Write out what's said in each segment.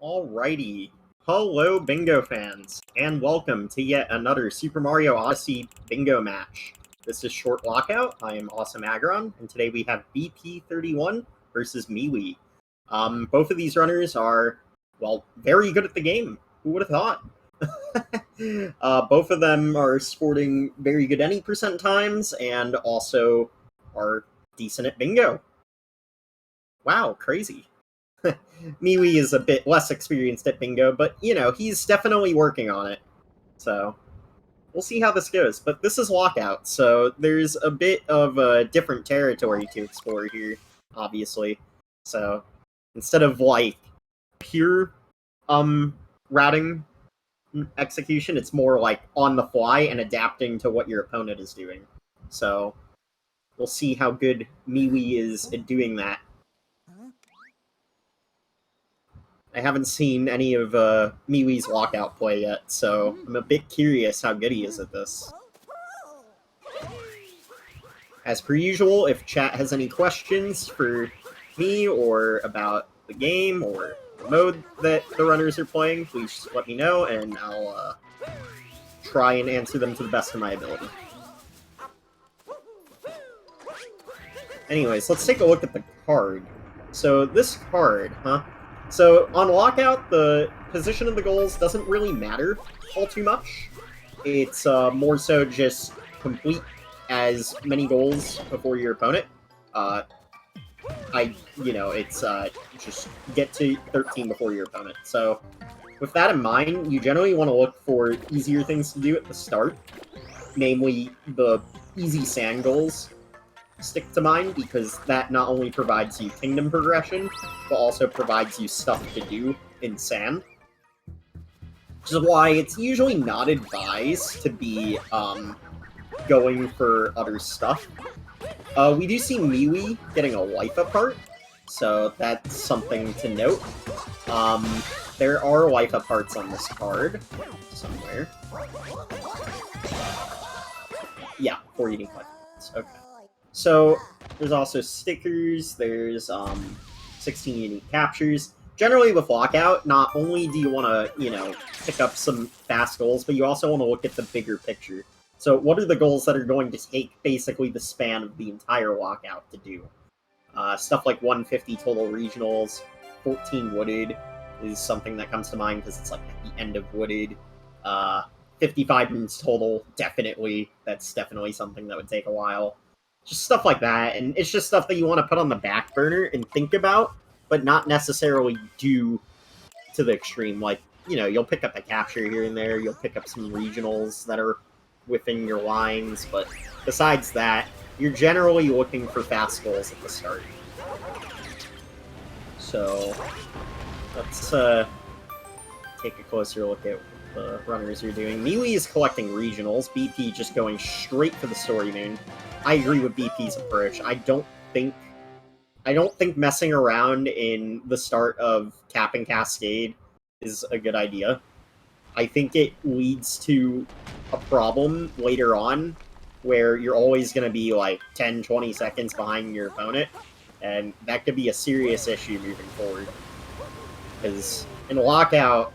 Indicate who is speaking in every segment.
Speaker 1: Alrighty. Hello, bingo fans, and welcome to yet another Super Mario Odyssey bingo match. This is Short Lockout. I am Awesome Agron, and today we have BP31 versus MiiWii. Both of these runners are, well, very good at the game. Who would have thought? Both of them are sporting very good any percent times, and also are decent at bingo. Wow, crazy. MiiWii is a bit less experienced at bingo, but, you know, he's definitely working on it. So, we'll see how this goes. But this is Lockout, so there's a bit of a different territory to explore here, obviously. So, instead of, like, pure, routing execution, it's more, like, on the fly and adapting to what your opponent is doing. So, we'll see how good MiiWii is at doing that. I haven't seen any of MiiWii's Lockout play yet, so I'm a bit curious how good he is at this. As per usual, if chat has any questions for me or about the game or the mode that the runners are playing, please let me know, and I'll try and answer them to the best of my ability. Anyways, let's take a look at the card. So this card, So, on Lockout, the position of the goals doesn't really matter all too much. It's more so just complete as many goals before your opponent. It's just get to 13 before your opponent. So, with that in mind, you generally want to look for easier things to do at the start. Namely, the easy sand goals stick to mind, because that not only provides you kingdom progression, but also provides you stuff to do in sand. Which is why it's usually not advised to be going for other stuff. We do see MiiWii getting a life apart, so that's something to note. There are life aparts on this card somewhere. Yeah, 4 unique life aparts. Okay. So, there's also stickers, there's 16 unique captures. Generally with Lockout, not only do you want to, pick up some fast goals, but you also want to look at the bigger picture. So what are the goals that are going to take basically the span of the entire Lockout to do? Stuff like 150 total regionals, 14 wooded is something that comes to mind because it's like at the end of wooded. 55 moons total, definitely. That's definitely something that would take a while. Just stuff like that, and it's just stuff that you want to put on the back burner and think about, but not necessarily do to the extreme. Like, you'll pick up a capture here and there, you'll pick up some regionals that are within your lines, but besides that, you're generally looking for fast goals at the start. So, let's take a closer look at what the runners are doing. MiiWii is collecting regionals, BP just going straight for the story moon. I agree with BP's approach. I don't think messing around in the start of Cap and Cascade is a good idea. I think it leads to a problem later on where you're always going to be like 10, 20 seconds behind your opponent, and that could be a serious issue moving forward. Because in Lockout,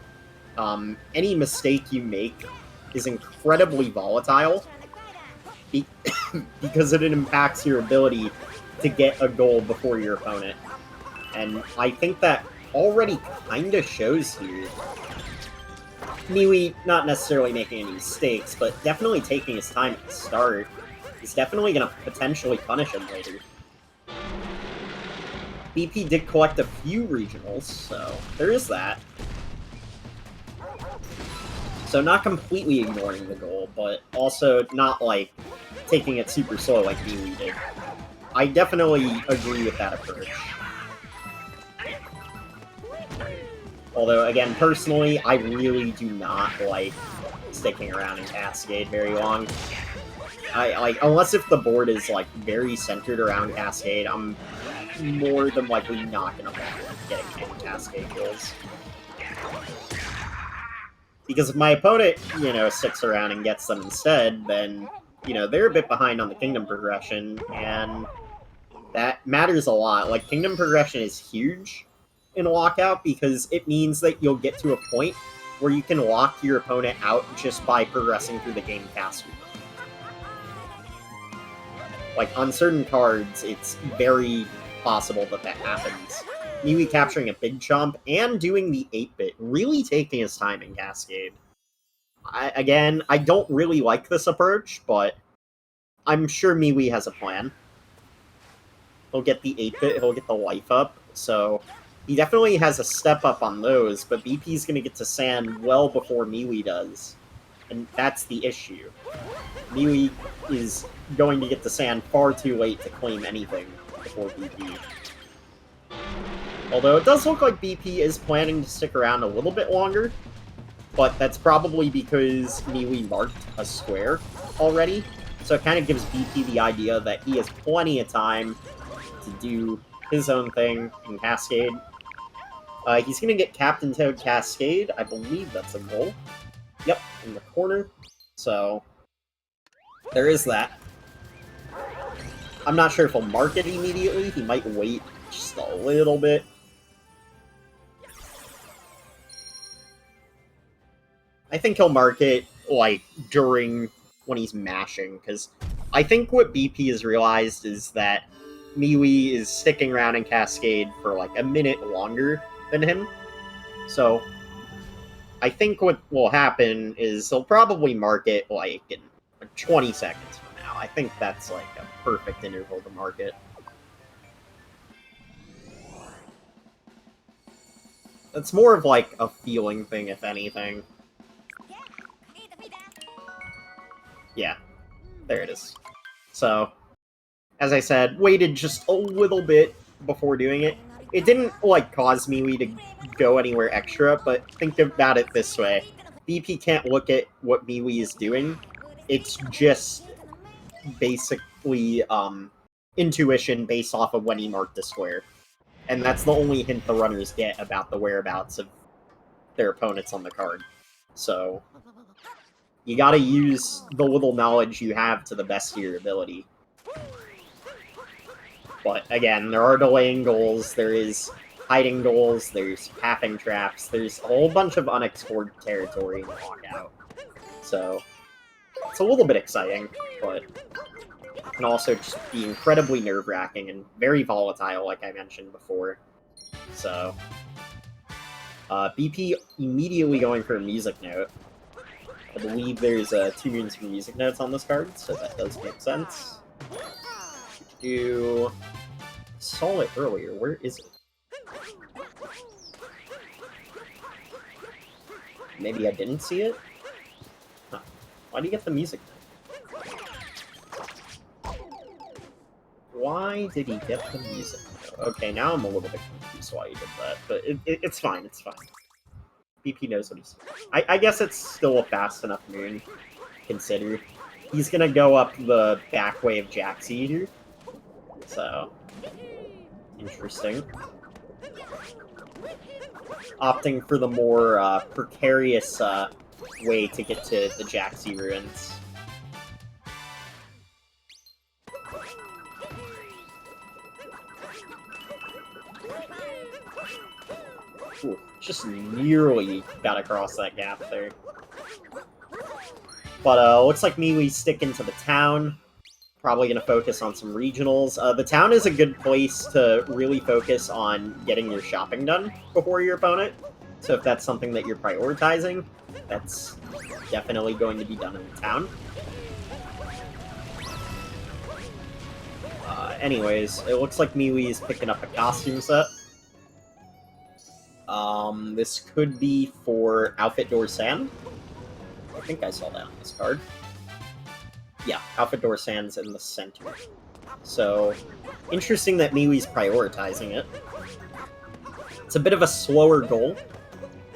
Speaker 1: any mistake you make is incredibly volatile, because it impacts your ability to get a goal before your opponent. And I think that already kind of shows here. MiiWii not necessarily making any mistakes, but definitely taking his time at the start is definitely going to potentially punish him later. BP did collect a few regionals, so there is that. So not completely ignoring the goal, but also not, like, taking it super slow like MiiWii did. I definitely agree with that approach. Although, again, personally, I really do not like sticking around in Cascade very long. Unless if the board is, like, very centered around Cascade, I'm more than likely not gonna bother getting any Cascade goals. Because if my opponent, sticks around and gets them instead, then, they're a bit behind on the kingdom progression, and that matters a lot. Like, kingdom progression is huge, in lockout because it means that you'll get to a point where you can lock your opponent out just by progressing through the game faster. Like, on certain cards, it's very possible that that happens. MiiWii capturing a big chomp and doing the 8-bit, really taking his time in Cascade. Again, I don't really like this approach, but I'm sure MiiWii has a plan. He'll get the 8-bit, he'll get the life up, so he definitely has a step up on those, but BP's going to get to sand well before MiiWii does. And that's the issue. MiiWii is going to get to sand far too late to claim anything before BP. Although it does look like BP is planning to stick around a little bit longer, but that's probably because MiiWii marked a square already, so it kind of gives BP the idea that he has plenty of time to do his own thing in Cascade. He's going to get Captain Toad Cascade. I believe that's a goal. Yep, in the corner. So, there is that. I'm not sure if he'll mark it immediately. He might wait just a little bit. I think he'll mark it, like, during when he's mashing, because I think what BP has realized is that MiiWii is sticking around in Cascade for, like, a minute longer than him. So, I think what will happen is he'll probably mark it, like, in 20 seconds from now. I think that's, like, a perfect interval to mark it. It's more of, like, a feeling thing, if anything. Yeah, there it is. So, as I said, waited just a little bit before doing it. It didn't, like, cause MiiWii to go anywhere extra, but think about it this way. BP can't look at what MiiWii is doing. It's just basically, intuition based off of when he marked the square. And that's the only hint the runners get about the whereabouts of their opponents on the card. So, you gotta use the little knowledge you have to the best of your ability. But, again, there are delaying goals, there is hiding goals, there's pathing traps, there's a whole bunch of unexplored territory in Lockout. So, it's a little bit exciting, but it can also just be incredibly nerve-wracking and very volatile, like I mentioned before. So, BP immediately going for a music note. I believe there's 2 runes for music notes on this card, so that does make sense. Saw it earlier. Where is it? Maybe I didn't see it? Huh. Why do you get the music note? Why did he get the music note? Okay, now I'm a little bit confused why he did that, but it's fine, it's fine. BP knows what he's doing. I guess it's still a fast enough moon, consider. He's gonna go up the back way of Jack's Eater. So, interesting. Opting for the more precarious way to get to the Jaxi ruins. Ooh, just nearly got across that gap there. But looks like MiiWii's sticking to the town. Probably going to focus on some regionals. The town is a good place to really focus on getting your shopping done before your opponent. So if that's something that you're prioritizing, that's definitely going to be done in the town. Anyways, it looks like MiiWii is picking up a costume set. This could be for Outfit Door Sand. I think I saw that on this card. Yeah, Outfit Door Sand's in the center. So, interesting that MiiWii's prioritizing it. It's a bit of a slower goal,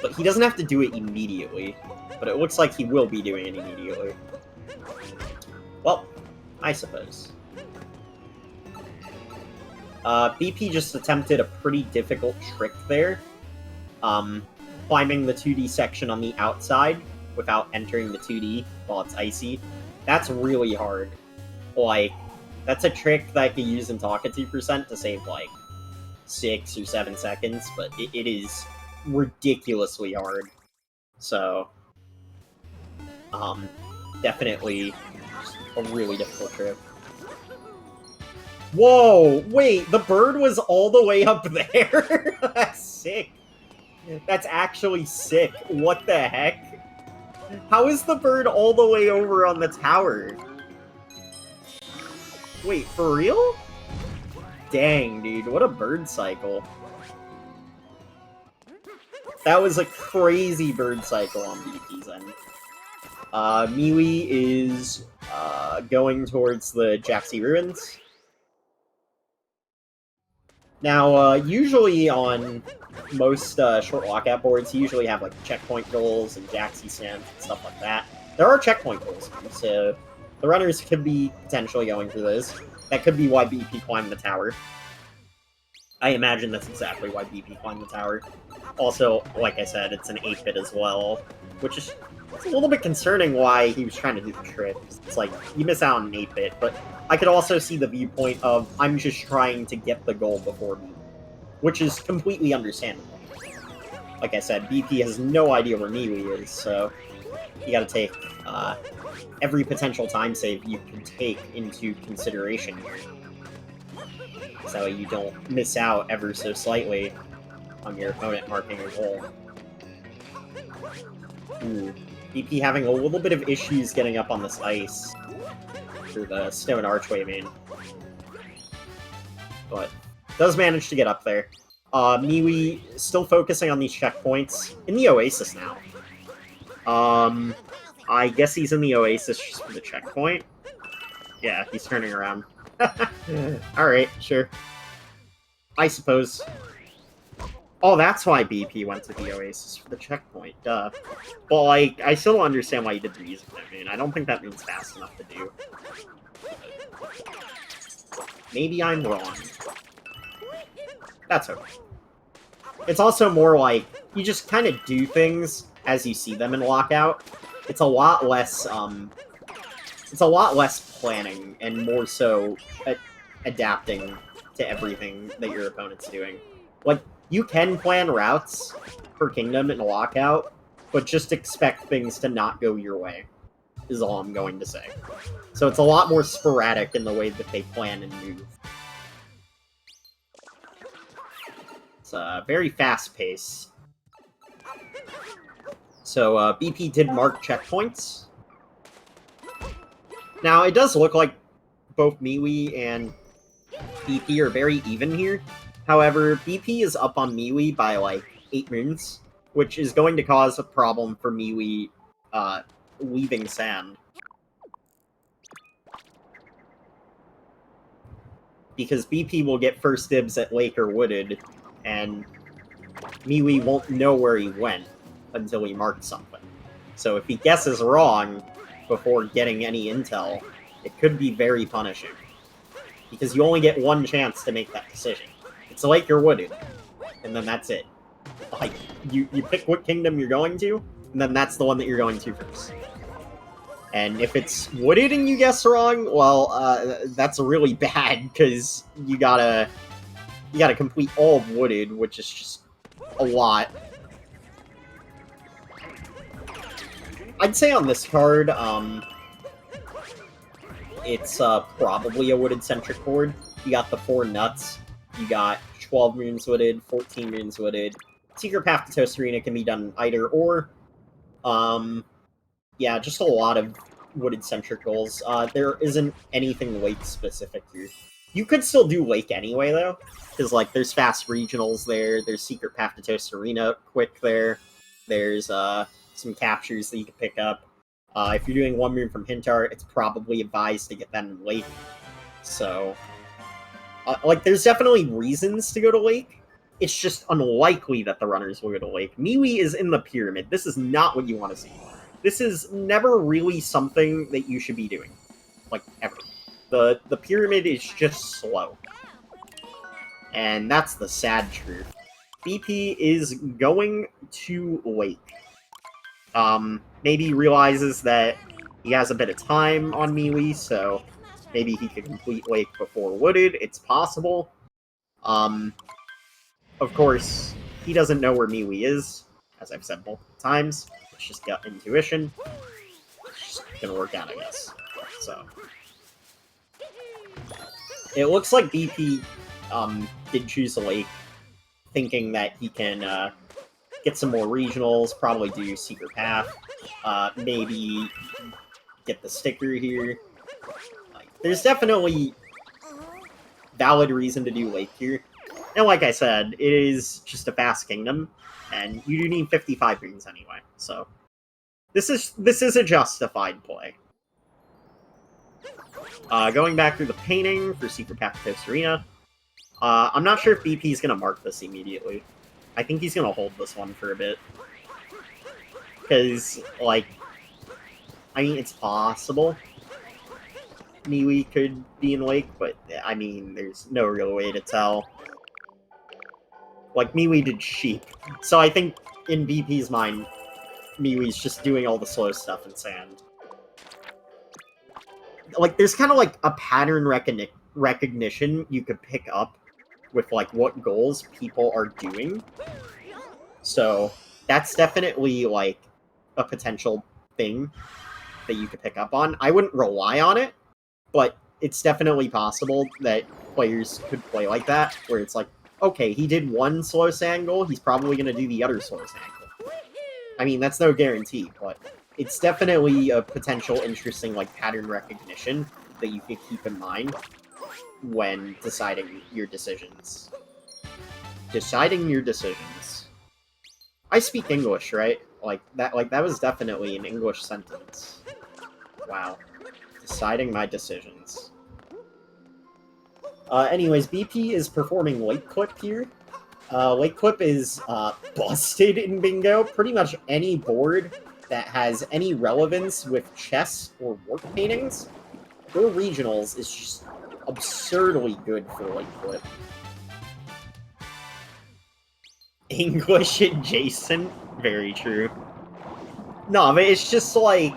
Speaker 1: but he doesn't have to do it immediately. But it looks like he will be doing it immediately. Well, I suppose. BP just attempted a pretty difficult trick there. Climbing the 2D section on the outside without entering the 2D while it's icy. That's really hard. Like, that's a trick that I could use in Talkative% to save, like, 6 or 7 seconds, but it is ridiculously hard. So, definitely a really difficult trip. Whoa! Wait, the bird was all the way up there? That's sick. That's actually sick. What the heck? How is the bird all the way over on the tower? Wait, for real? Dang, dude, what a bird cycle. That was a crazy bird cycle on BP's end. MiiWii is going towards the Jaxi Ruins. Now, usually on most short lockout boards, you usually have like checkpoint goals and Jaxi stands and stuff like that. There are checkpoint goals, so the runners could be potentially going for those. That could be why BP climbed the tower. I imagine that's exactly why BP climbed the tower. Also, like I said, it's an 8-bit as well, which is it's a little bit concerning why he was trying to do the trick. It's like, you miss out on an 8-bit, but I could also see the viewpoint of, I'm just trying to get the goal before me, which is completely understandable. Like I said, BP has no idea where MiiWii is, so you gotta take every potential time save you can take into consideration here. So you don't miss out ever so slightly on your opponent marking a goal. Ooh, BP having a little bit of issues getting up on this ice through the stone archway main. But does manage to get up there. MiiWii still focusing on these checkpoints. In the Oasis now. I guess he's in the Oasis just for the checkpoint. Yeah, he's turning around. Alright, sure. I suppose. Oh, that's why BP went to the Oasis for the checkpoint, duh. But, like, I still don't understand why he did the music domain. I don't think that means fast enough to do. Maybe I'm wrong. That's okay. It's also more like, you just kind of do things as you see them in Lockout. It's a lot less planning, and more so adapting to everything that your opponent's doing. Like, you can plan routes for Kingdom in a Lockout, but just expect things to not go your way, is all I'm going to say. So it's a lot more sporadic in the way that they plan and move. It's very fast-paced. So BP did mark checkpoints. Now, it does look like both MiiWii and BP are very even here. However, BP is up on MiiWii by, like, 8 moons, which is going to cause a problem for MiiWii leaving sand. Because BP will get first dibs at Lake or Wooded, and MiiWii won't know where he went until he marked something. So if he guesses wrong before getting any intel, it could be very punishing. Because you only get one chance to make that decision. It's Lake or Wooded, and then that's it. Like, you pick what kingdom you're going to, and then that's the one that you're going to first. And if it's Wooded and you guess wrong, well, that's really bad, because you gotta complete all of Wooded, which is just a lot. I'd say on this card, it's probably a Wooded-centric board. You got the 4 nuts. You got 12 moons Wooded, 14 moons Wooded. Secret Path to Toast Arena can be done either or. Yeah, just a lot of Wooded-centric goals. There isn't anything Lake-specific here. You could still do Lake anyway, though, because, like, there's fast regionals there, there's Secret Path to Toast Arena quick there, there's, some captures that you can pick up. If you're doing 1 moon from Hintar, it's probably advised to get that in Lake. So, like, there's definitely reasons to go to Lake. It's just unlikely that the runners will go to Lake. MiiWii is in the Pyramid. This is not what you want to see. This is never really something that you should be doing. Like, ever. The Pyramid is just slow. And that's the sad truth. BP is going to Lake. Maybe realizes that he has a bit of time on MiiWii, so maybe he could complete Lake before Wooded. It's possible. of course, he doesn't know where MiiWii is, as I've said multiple times. It's just gut intuition. It's just gonna work out, I guess. So it looks like BP did choose a lake, thinking that he can get some more regionals, probably do Secret Path, maybe get the sticker here. Like, there's definitely valid reason to do Lake here. And like I said, it is just a fast kingdom, and you do need 55 greens anyway, so this is a justified play. Going back through the painting for Secret Path to Coast Arena. I'm not sure if BP is going to mark this immediately. I think he's going to hold this one for a bit. Because, like, I mean, it's possible MiiWii could be in Lake, but, I mean, there's no real way to tell. Like, MiiWii did Sheep. So I think, in BP's mind, MiiWii's just doing all the slow stuff in Sand. Like, there's kind of, like, a pattern recognition you could pick up with, like, what goals people are doing. So, that's definitely, like, a potential thing that you could pick up on. I wouldn't rely on it, but it's definitely possible that players could play like that, where it's like, okay, he did one slow sand goal, he's probably going to do the other slow sand goal. I mean, that's no guarantee, but it's definitely a potential interesting, like, pattern recognition that you could keep in mind when deciding your decisions. Deciding your decisions. I speak English, right? Like, that was definitely an English sentence. Wow. Deciding my decisions. Anyways, BP is performing Lake Clip here. Lake Clip is busted in Bingo. Pretty much any board that has any relevance with chess or work paintings or regionals is just absurdly good for Lake Clip. English adjacent? Very true. No, but it's just like...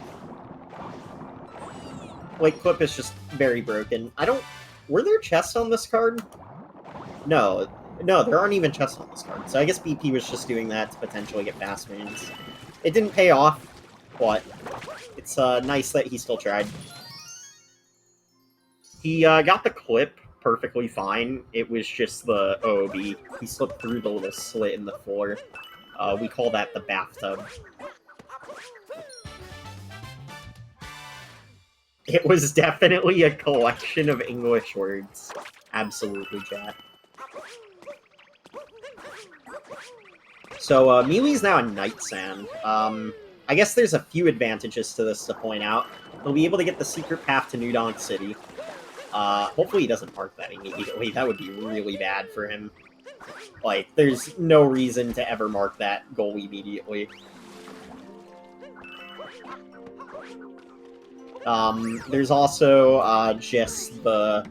Speaker 1: Lake Clip is just very broken. I don't... Were there chests on this card? No. No, there aren't even chests on this card. So I guess BP was just doing that to potentially get fast wins. It didn't pay off, but it's nice that he still tried. He got the clip perfectly fine. It was just the OOB. He slipped through the little slit in the floor. We call that the bathtub. It was definitely a collection of English words. Absolutely, chat. So, MiiWii's now in Night Sand. I guess there's a few advantages to this to point out. He'll be able to get the secret path to New Donk City. Hopefully he doesn't mark that immediately. That would be really bad for him. Like, there's no reason to ever mark that goal immediately. There's also, just the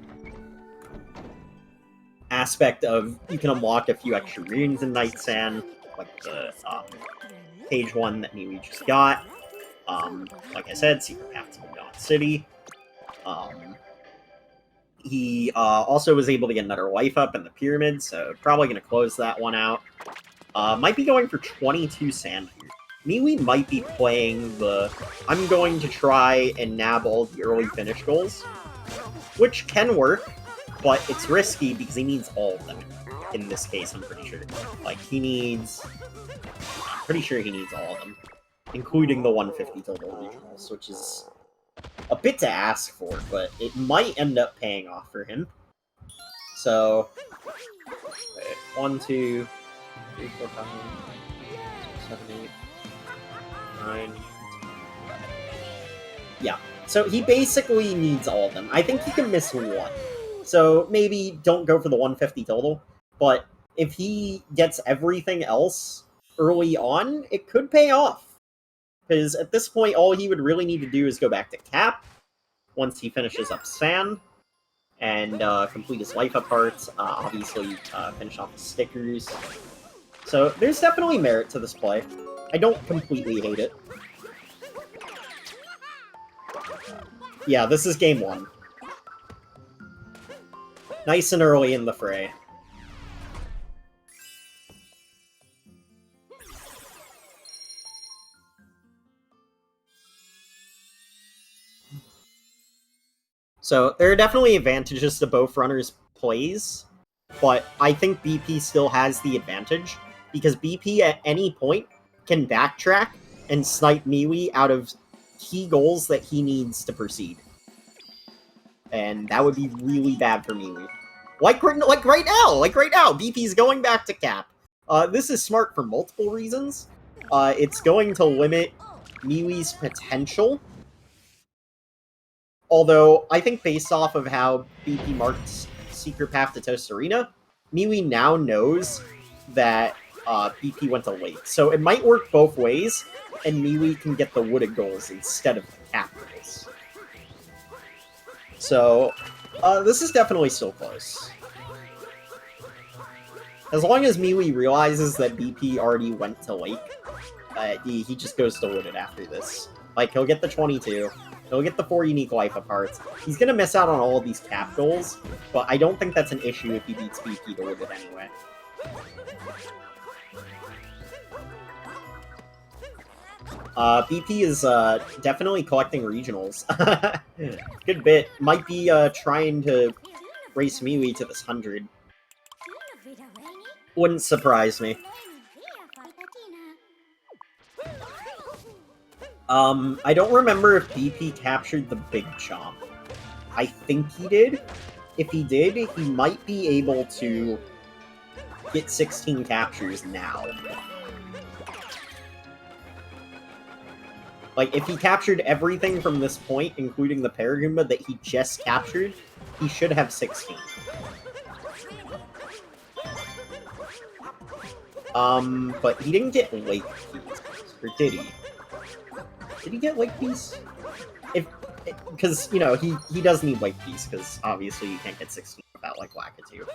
Speaker 1: aspect of you can unlock a few extra runes in Night Sand, like the, page 1 that MiiWii just got. Like I said, secret path to New Donk City. He also was able to get another life up in the pyramid, so probably going to close that one out. Might be going for 22 sand here. MiiWii might be playing the I'm going to try and nab all the early finish goals, which can work, but it's risky because he needs all of them. In this case, I'm pretty sure. Like, I'm pretty sure he needs all of them, including the 150 total regionals, which is a bit to ask for, but it might end up paying off for him. So, 1, 2, 3, 4, 5, 6, 7, 8, 9, 10. Yeah, so he basically needs all of them. I think he can miss one. So maybe don't go for the 150 total, but if he gets everything else early on, it could pay off. Because at this point, all he would really need to do is go back to Cap once he finishes up Sand, and complete his life up parts, obviously finish off the stickers. So there's definitely merit to this play. I don't completely hate it. Yeah, this is game 1. Nice and early in the fray. So there are definitely advantages to both runners' plays, but I think BP still has the advantage, because BP at any point can backtrack and snipe MiiWii out of key goals that he needs to proceed. And that would be really bad for MiiWii. Like right now, BP's going back to cap. This is smart for multiple reasons. It's going to limit MiiWii's potential. Although, I think based off of how BP marked Secret Path to Toast Arena, MiiWii now knows that BP went to lake. So it might work both ways, and MiiWii can get the wooded goals instead of the cap goals. So, this is definitely still close. As long as MiiWii realizes that BP already went to lake, he just goes to wooded after this. Like, he'll get the 22, he'll get the 4 unique life up hearts. He's gonna miss out on all of these cap goals, but I don't think that's an issue if he beats BP to wooded anyway. BP is definitely collecting regionals. Good bit. Might be trying to race MiiWii to this 100. Wouldn't surprise me. I don't remember if BP captured the Big Chomp. I think he did. If he did, he might be able to get 16 captures now. Like, if he captured everything from this point, including the Paragoomba that he just captured, he should have 16. But he didn't get Lake Piece. Or did he? Did he get Lake Piece? Because, you know, he does need Lake Piece, because obviously you can't get 16 without, like, Lakitu.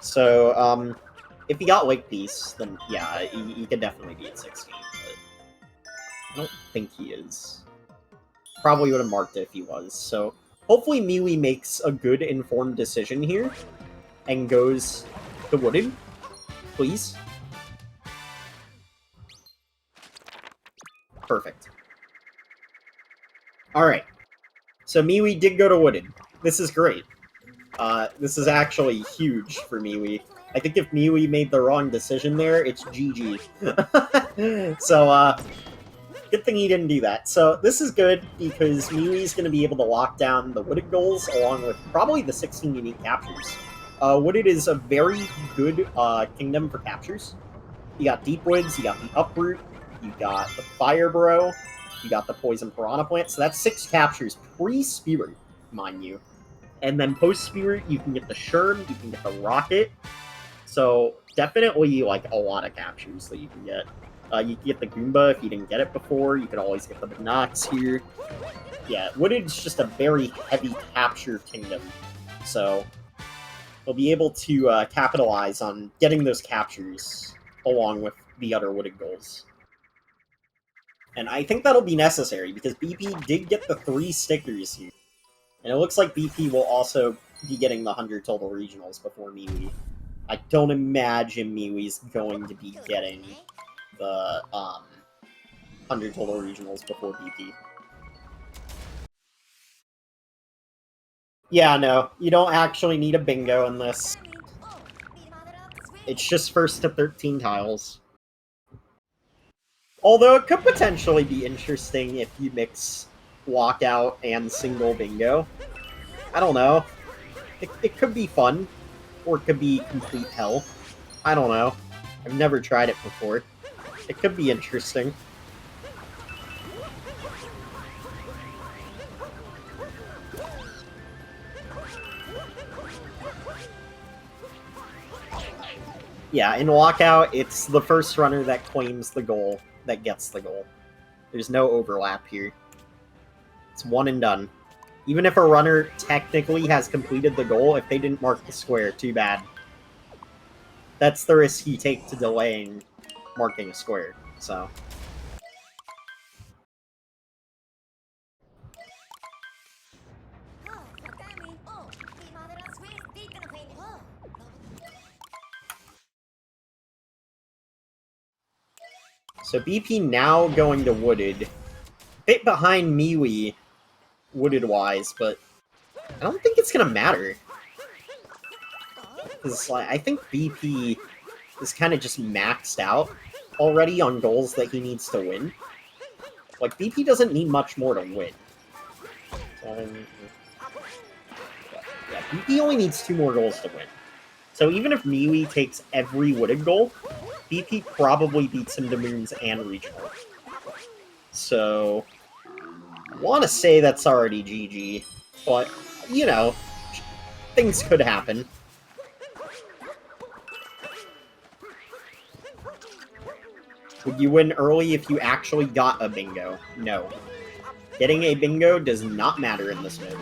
Speaker 1: So, if he got Lake Piece, then, yeah, he could definitely be at 16. I don't think he is. Probably would have marked it if he was. So hopefully MiiWii makes a good informed decision here and goes to wooded. Please. Perfect. Alright. So MiiWii did go to wooded. This is great. This is actually huge for MiiWii. I think if MiiWii made the wrong decision there, it's GG. So, good thing he didn't do that. So this is good, because MiiWii's going to be able to lock down the wooded goals, along with probably the 16 unique captures. Wooded is a very good kingdom for captures. You got Deep Woods, you got the Uproot, you got the Fire Bro, you got the Poison Piranha Plant, so that's 6 captures pre-Spirit, mind you. And then post-Spirit, you can get the Sherm, you can get the Rocket, so definitely, like, a lot of captures that you can get. You can get the Goomba if you didn't get it before. You could always get the Binox here. Yeah, Wooded's just a very heavy capture kingdom. So, we'll be able to capitalize on getting those captures along with the other Wooded goals. And I think that'll be necessary, because BP did get the 3 stickers here. And it looks like BP will also be getting the 100 total regionals before MiiWii. I don't imagine MiiWii's going to be getting the 100 total regionals before BP. Yeah, no, you don't actually need a bingo in this. It's just first to 13 tiles. Although it could potentially be interesting if you mix walkout and single bingo. I don't know. It could be fun, or it could be complete hell. I don't know. I've never tried it before. It could be interesting. Yeah, in walkout, it's the first runner that claims the goal that gets the goal. There's no overlap here. It's one and done. Even if a runner technically has completed the goal, if they didn't mark the square, too bad. That's the risk you take to delaying marking a square, so... So BP now going to Wooded. Bit behind MiiWii, Wooded-wise, but I don't think it's gonna matter. Because like, I think BP is kind of just maxed out already on goals that he needs to win. Like, BP doesn't need much more to win. Yeah, BP only needs 2 more goals to win. So even if MiiWii takes every wooded goal, BP probably beats him to Moons and Regional. So, want to say that's already GG, but, you know, things could happen. Would you win early if you actually got a bingo? No. Getting a bingo does not matter in this mode.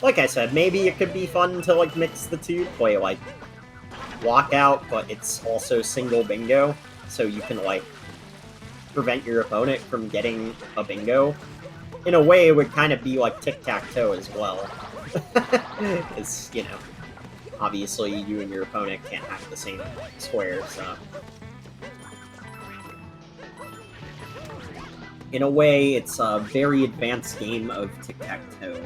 Speaker 1: Like I said, maybe it could be fun to, like, mix the two, play, like, walkout, but it's also single bingo, so you can, like, prevent your opponent from getting a bingo. In a way, it would kind of be like tic-tac-toe as well. Because, you know, obviously you and your opponent can't have the same square, so... In a way, it's a very advanced game of tic-tac-toe.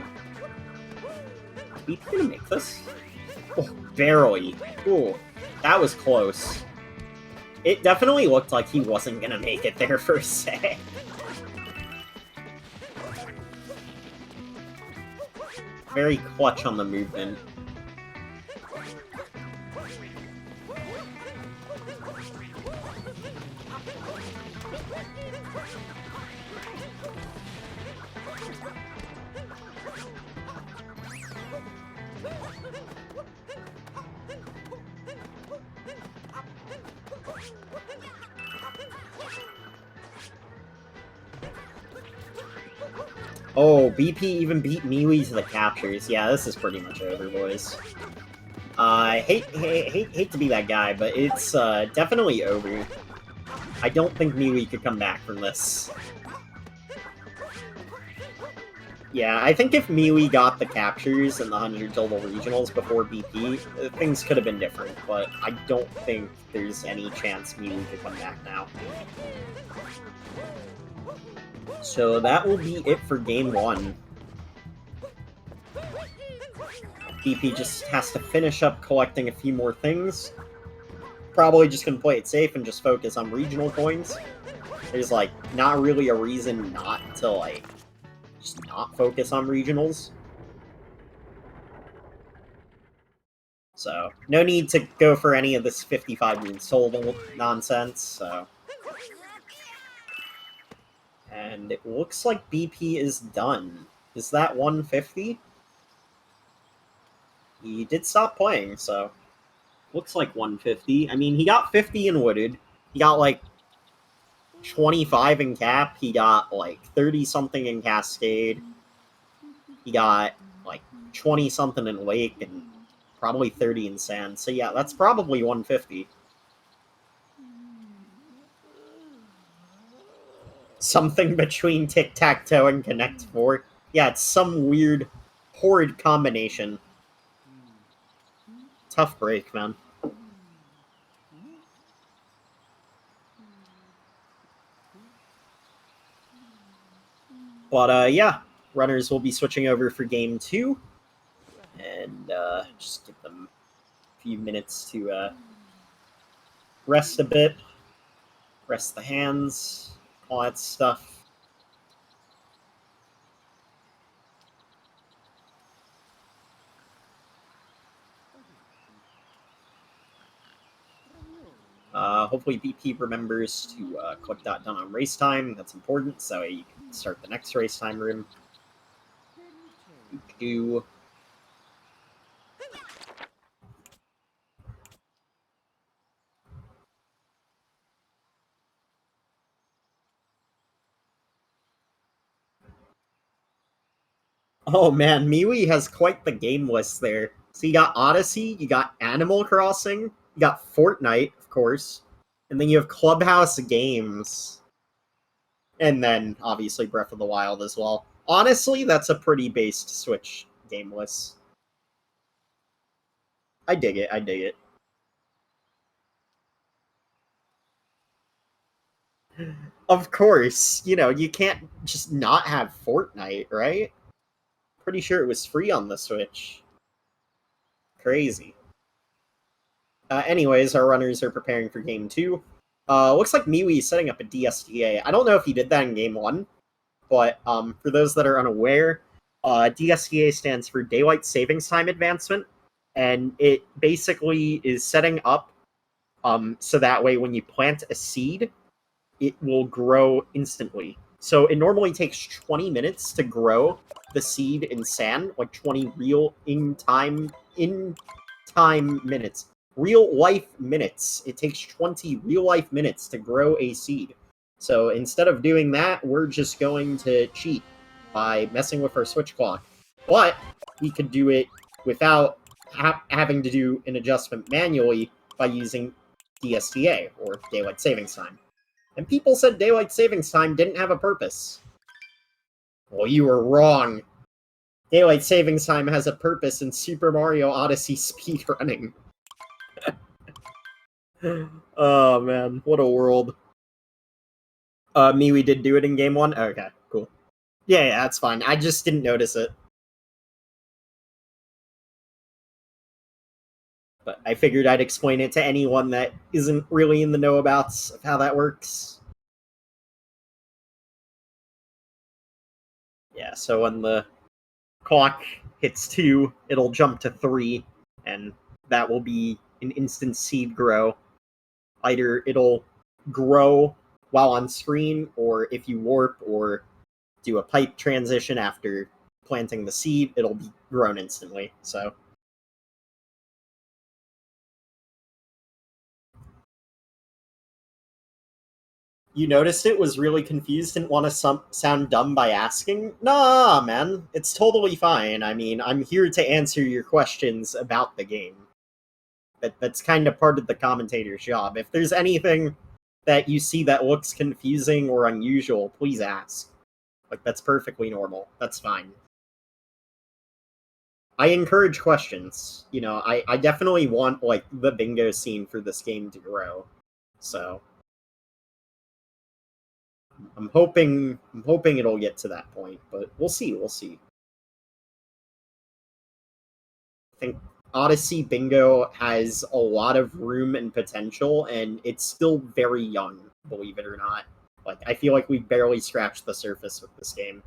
Speaker 1: Are we gonna make this? Oh, barely. Ooh, that was close. It definitely looked like he wasn't gonna make it there for a sec. Very clutch on the movement. Oh, BP even beat MiiWii to the captures. Yeah, this is pretty much over, boys. I hate to be that guy, but it's definitely over. I don't think MiiWii could come back from this. Yeah, I think if MiiWii got the captures and the 100 total regionals before BP, things could have been different, but I don't think there's any chance MiiWii could come back now. So that will be it for Game 1. BP just has to finish up collecting a few more things. Probably just gonna play it safe and just focus on regional coins. There's, like, not really a reason not to, like, just not focus on regionals. So, no need to go for any of this 55 moon soul nonsense, so... And it looks like BP is done. Is that 150? He did stop playing, so... Looks like 150. I mean, he got 50 in Wooded. He got, like, 25 in Cap. He got, like, 30-something in Cascade. He got, like, 20-something in Lake, and probably 30 in Sand. So, yeah, that's probably 150. Something between Tic-Tac-Toe and Connect 4. Yeah, it's some weird, horrid combination. Tough break, man. But, yeah, runners will be switching over for Game 2. And, just give them a few minutes to, rest a bit. Rest the hands. All that stuff. Hopefully BP remembers to click that done on race time. That's important, so you can start the next race time room. Do. Oh man, MiiWii has quite the game list there. So you got Odyssey, you got Animal Crossing, you got Fortnite, of course, and then you have Clubhouse Games. And then, obviously, Breath of the Wild as well. Honestly, that's a pretty based Switch game list. I dig it, I dig it. Of course, you know, you can't just not have Fortnite, right? Pretty sure it was free on the Switch. Crazy. Anyways, our runners are preparing for game 2. Looks like MiiWii is setting up a DSTA. I don't know if he did that in game 1, but for those that are unaware, DSTA stands for Daylight Savings Time Advancement, and it basically is setting up so that way when you plant a seed, it will grow instantly. So it normally takes 20 minutes to grow the seed in sand, like 20 real in-time minutes. Real life minutes. It takes 20 real life minutes to grow a seed. So instead of doing that, we're just going to cheat by messing with our switch clock. But we could do it without having to do an adjustment manually by using DSTA, or Daylight Savings Time. And people said Daylight Savings Time didn't have a purpose. Well, you were wrong. Daylight Savings Time has a purpose in Super Mario Odyssey speedrunning. Oh, man. What a world. MiiWii did do it in game 1? Okay, cool. Yeah, that's fine. I just didn't notice it. But I figured I'd explain it to anyone that isn't really in the know about how that works. Yeah, so when the clock hits 2, it'll jump to 3, and that will be an instant seed grow. Either it'll grow while on screen, or if you warp or do a pipe transition after planting the seed, it'll be grown instantly. So you noticed it, was really confused, didn't want to sound dumb by asking? Nah, man, it's totally fine. I mean, I'm here to answer your questions about the game. That's kind of part of the commentator's job. If there's anything that you see that looks confusing or unusual, please ask. Like, that's perfectly normal. That's fine. I encourage questions. You know, I definitely want, like, the bingo scene for this game to grow. So I'm hoping it'll get to that point, but we'll see. I think Odyssey Bingo has a lot of room and potential, and it's still very young, believe it or not. Like, I feel like we barely scratched the surface with this game.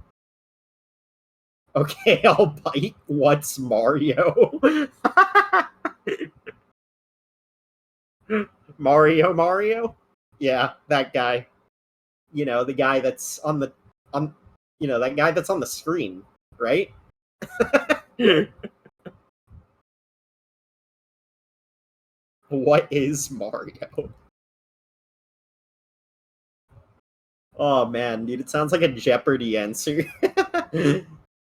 Speaker 1: Okay, I'll bite. What's Mario? Mario? Yeah, that guy. You know, the guy that's on the that guy that's on the screen, right? What is Mario? Oh man, dude, it sounds like a Jeopardy answer.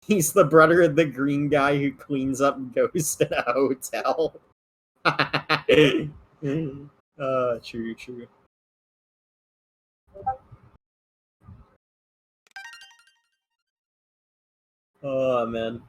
Speaker 1: He's the brother of the green guy who cleans up ghosts in a hotel. True. Oh man.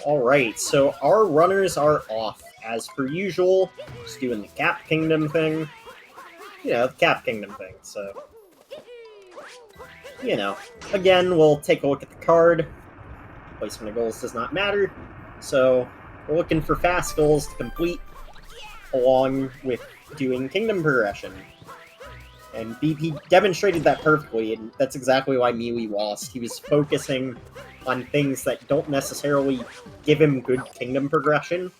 Speaker 1: Alright, so our runners are off, as per usual, just doing the Cap Kingdom thing. You know, the Cap Kingdom thing, so... You know, again, we'll take a look at the card. Placement of goals does not matter, so we're looking for fast goals to complete, along with doing Kingdom progression. And BP demonstrated that perfectly, and that's exactly why MiiWii lost. He was focusing on things that don't necessarily give him good Kingdom progression,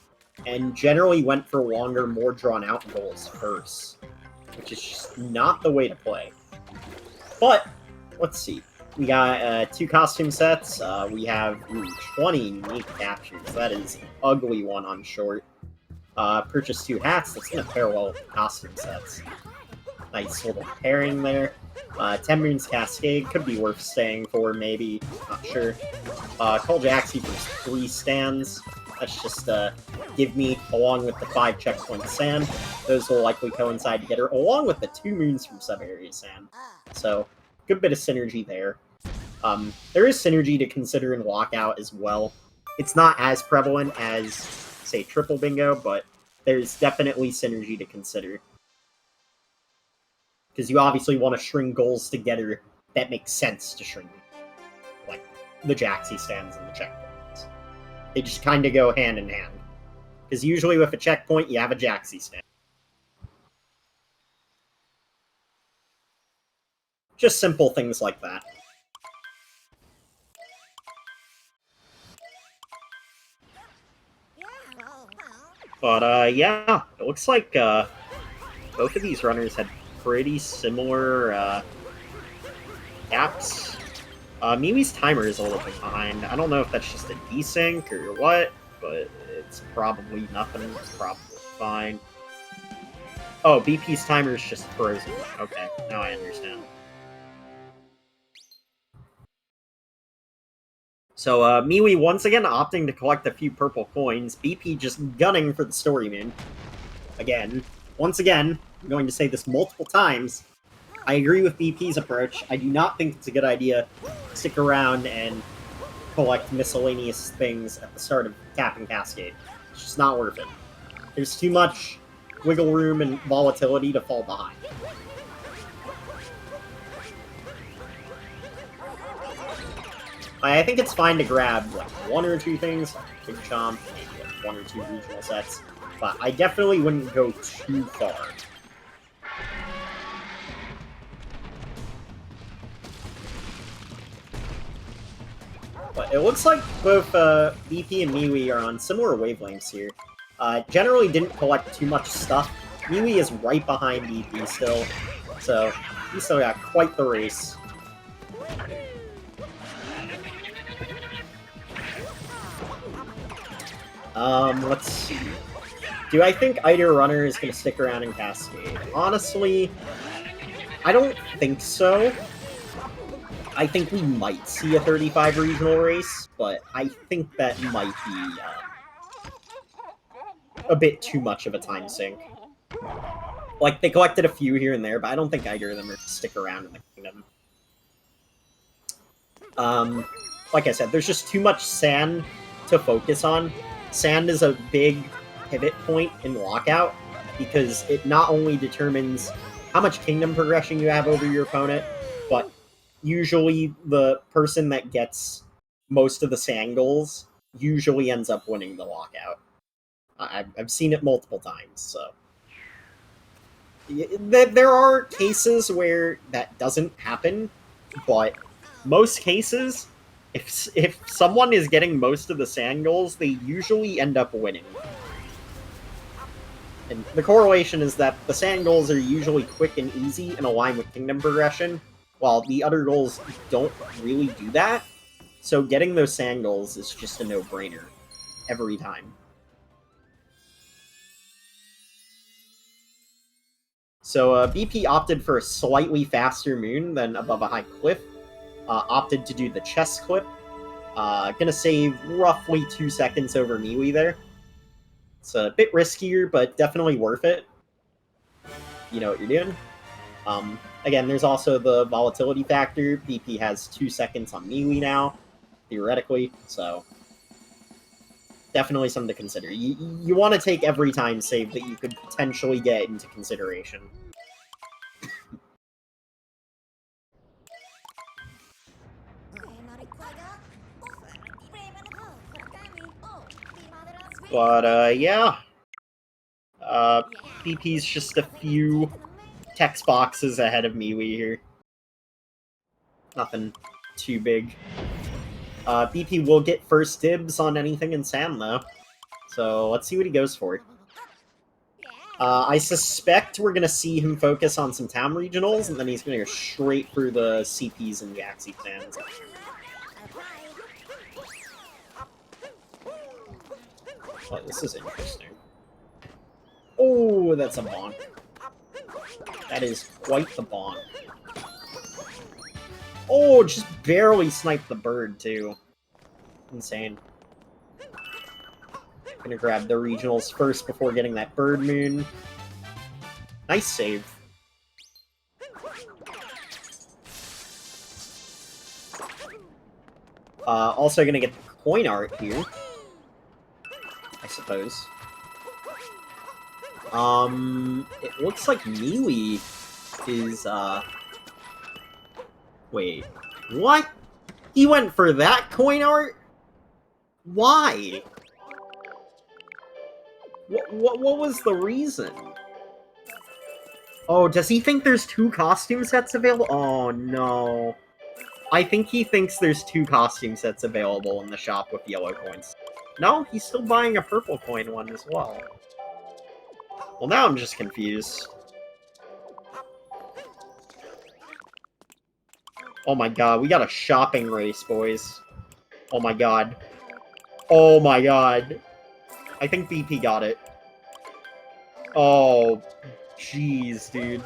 Speaker 1: and generally went for longer, more drawn-out goals first, which is just not the way to play. But, let's see. We got 2 costume sets. We have 20 unique captures. That is an ugly one on short. Purchase 2 hats. That's going to pair well with costume sets. Nice little pairing there. 10 Moons Cascade could be worth staying for, maybe. Not sure. Call Jaxi for 3 stands. That's just give me, along with the 5 checkpoint sand. Those will likely coincide together, along with the 2 moons from sub-area sand. So, good bit of synergy there. There is synergy to consider in Lockout as well. It's not as prevalent as, say, Triple Bingo, but there's definitely synergy to consider. Because you obviously want to string goals together that make sense to string. Like the Jaxi stands and the checkpoints. They just kind of go hand in hand. Because usually with a checkpoint, you have a Jaxi stand. Just simple things like that. But, yeah, it looks like both of these runners had pretty similar caps. MiiWii's timer is a little bit behind. I don't know if that's just a desync or what, but it's probably nothing. It's probably fine. Oh, BP's timer is just frozen. Okay, now I understand. So, MiiWii once again opting to collect a few purple coins. BP just gunning for the story moon. Again. Once again, I'm going to say this multiple times. I agree with BP's approach. I do not think it's a good idea to stick around and collect miscellaneous things at the start of Cap and Cascade. It's just not worth it. There's too much wiggle room and volatility to fall behind. I think it's fine to grab like 1 or 2 things, Big Chomp, maybe like 1 or 2 regional sets, but I definitely wouldn't go too far. But it looks like both BP and MiiWii are on similar wavelengths here. Generally didn't collect too much stuff. MiiWii is right behind BP still, so he still got quite the race. Let's see. Do I think either runner is going to stick around in Cascade? Honestly, I don't think so. I think we might see a 35 regional race, but I think that might be a bit too much of a time sink. Like, they collected a few here and there, but I don't think either of them are going to stick around in the kingdom. Like I said, there's just too much sand to focus on. Sand is a big pivot point in Lockout, because it not only determines how much kingdom progression you have over your opponent, but usually the person that gets most of the sand goals usually ends up winning the Lockout. I've seen it multiple times, so. There are cases where that doesn't happen, but most cases, if someone is getting most of the sand goals, they usually end up winning. And the correlation is that the sand goals are usually quick and easy and align with kingdom progression, while the other goals don't really do that. So getting those sand goals is just a no-brainer every time. So BP opted for a slightly faster moon than above a high cliff. Opted to do the chest clip. Gonna save roughly 2 seconds over MiiWii there. It's a bit riskier, but definitely worth it. You know what you're doing. Again, there's also the volatility factor. BP has 2 seconds on MiiWii now, theoretically, so definitely something to consider. You want to take every time save that you could potentially get into consideration. But, yeah. BP's just a few text boxes ahead of MiiWii here. Nothing too big. BP will get first dibs on anything in sand, though. So, let's see what he goes for. I suspect we're going to see him focus on some town regionals, and then he's going to go straight through the CPs and Jaxi stands. Oh, this is interesting. Oh, that's a bonk. That is quite the bonk. Oh, just barely sniped the bird, too. Insane. Gonna grab the regionals first before getting that bird moon. Nice save. Also gonna get the coin art here. I suppose. It looks like MiiWii is, Wait, what? He went for that coin art? Why? What was the reason? Oh, does he think there's 2 costume sets available? Oh, no. I think he thinks there's 2 costume sets available in the shop with yellow coins. No, he's still buying a purple coin one as well. Well, now I'm just confused. Oh my god, we got a shopping race, boys. Oh my god. Oh my god. I think BP got it. Oh, jeez, dude.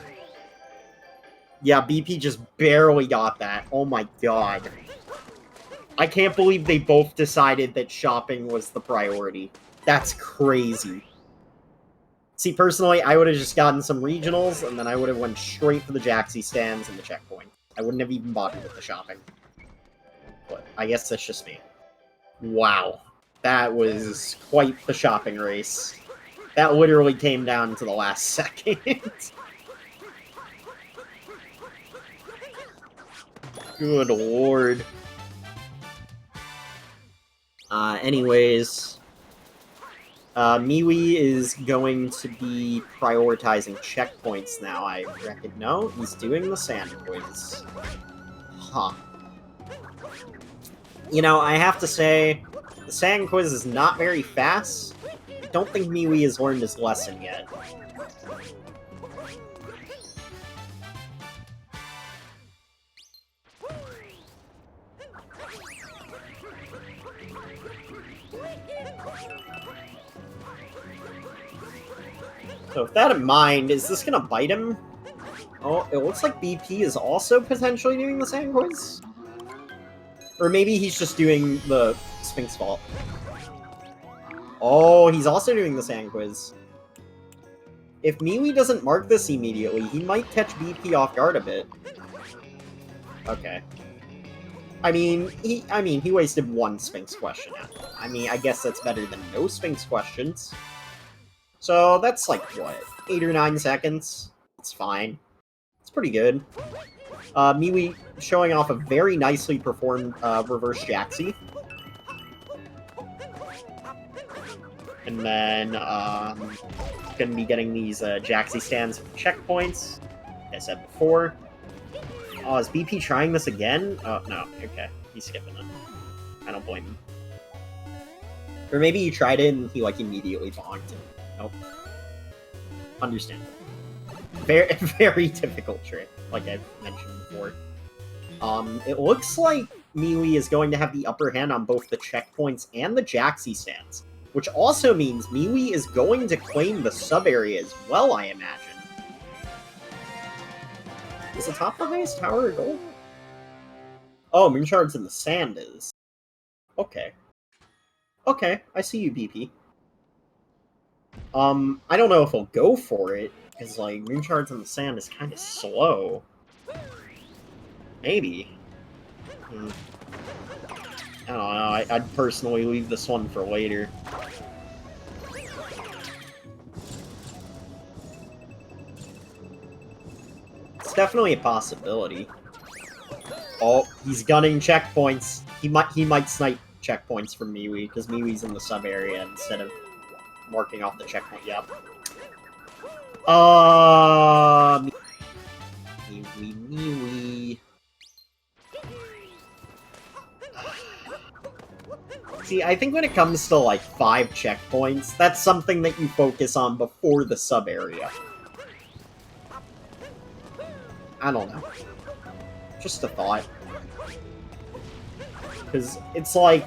Speaker 1: Yeah, BP just barely got that. Oh my god. I can't believe they both decided that shopping was the priority. That's crazy. See, personally, I would have just gotten some regionals, and then I would have went straight for the Jaxi stands and the checkpoint. I wouldn't have even bothered with the shopping. But I guess that's just me. Wow. That was quite the shopping race. That literally came down to the last second. Good lord. Anyways... MiiWii is going to be prioritizing checkpoints now, I reckon. No, he's doing the sand quiz. Huh. You know, I have to say, the sand quiz is not very fast. I don't think MiiWii has learned his lesson yet. So with that in mind, is this gonna bite him? Oh, it looks like BP is also potentially doing the sand quiz? Or maybe he's just doing the Sphinx Vault. Oh, he's also doing the sand quiz. If MiiWii doesn't mark this immediately, he might catch BP off guard a bit. Okay. I mean, he wasted 1 Sphinx question after. I mean, I guess that's better than no Sphinx questions. So that's like, what, 8 or 9 seconds? It's fine. It's pretty good. MiiWii showing off a very nicely performed reverse Jaxi. And then, gonna be getting these Jaxi stands for checkpoints, like I said before. Oh, is BP trying this again? Oh, no, okay. He's skipping it. I don't blame him. Or maybe he tried it and he, like, immediately bonked it. Nope. Understandable. Very, very difficult trick, like I've mentioned before. It looks like MiiWii is going to have the upper hand on both the checkpoints and the Jaxi stands, which also means MiiWii is going to claim the sub-area as well, I imagine. Is the top the highest tower a gold? Oh, Moonshard's in the sand is. Okay. Okay, I see you, BP. I don't know if he'll go for it, because, like, Moonshards in the sand is kind of slow. Maybe. I don't know, I'd personally leave this one for later. It's definitely a possibility. Oh, he's gunning checkpoints. He might snipe checkpoints from MiiWii, because MiiWii's in the sub-area instead of marking off the checkpoint. Yep. MiiWii. See, See, I think when it comes to, like, 5 checkpoints, that's something that you focus on before the sub-area. I don't know. Just a thought. Because it's like,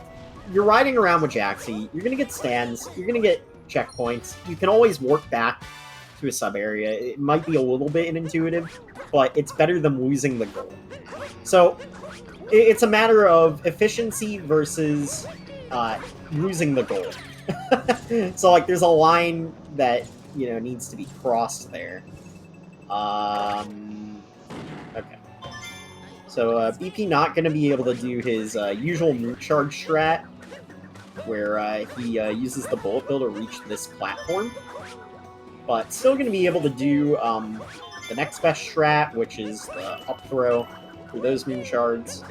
Speaker 1: you're riding around with Jaxi, you're gonna get stands, you're gonna get checkpoints, you can always work back to a sub-area. It might be a little bit intuitive, but it's better than losing the goal. So, it's a matter of efficiency versus losing the goal. So, like, there's a line that, you know, needs to be crossed there. Okay. So, BP not going to be able to do his usual moon charge strat, where he uses the bullet bill to reach this platform. But still going to be able to do the next best strat, which is the up throw for those moon shards.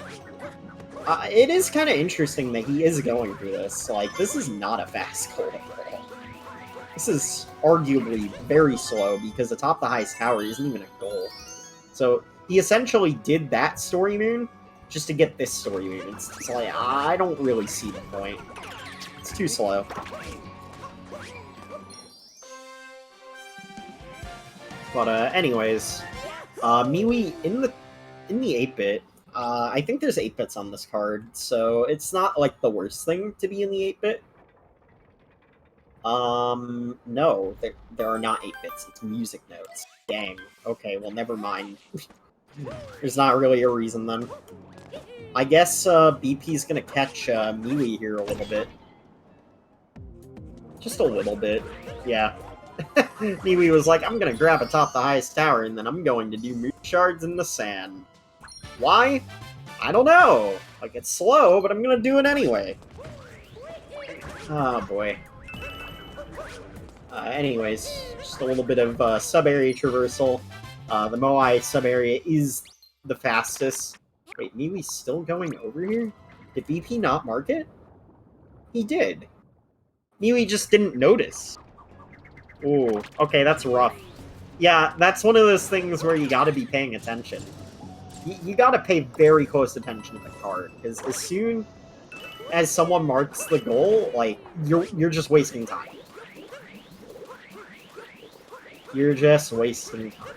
Speaker 1: It is kind of interesting that he is going through this. Like, this is not a fast goal at all. This is arguably very slow, because atop the highest tower isn't even a goal. So, he essentially did that story moon just to get this story moon. It's like, I don't really see the point. It's too slow. But, anyways, MiiWii in the 8-bit, I think there's 8-bits on this card, so it's not, like, the worst thing to be in the 8-bit. No, there are not 8-bits, it's music notes. Dang. Okay, well, never mind. There's not really a reason, then. I guess, BP's gonna catch, MiiWii here a little bit. Just a little bit, yeah. MiiWii was like, I'm gonna grab atop the highest tower, and then I'm going to do moon shards in the sand. Why? I don't know. Like, it's slow, but I'm gonna do it anyway. Oh, boy. Anyways, just a little bit of sub-area traversal. The MiiWii sub-area is the fastest. Wait, MiiWii's still going over here? Did BP not mark it? He did. MiiWii just didn't notice. Ooh, okay, that's rough. Yeah, that's one of those things where you gotta be paying attention. You gotta pay very close attention to the card, because as soon as someone marks the goal, like, you're just wasting time. You're just wasting time.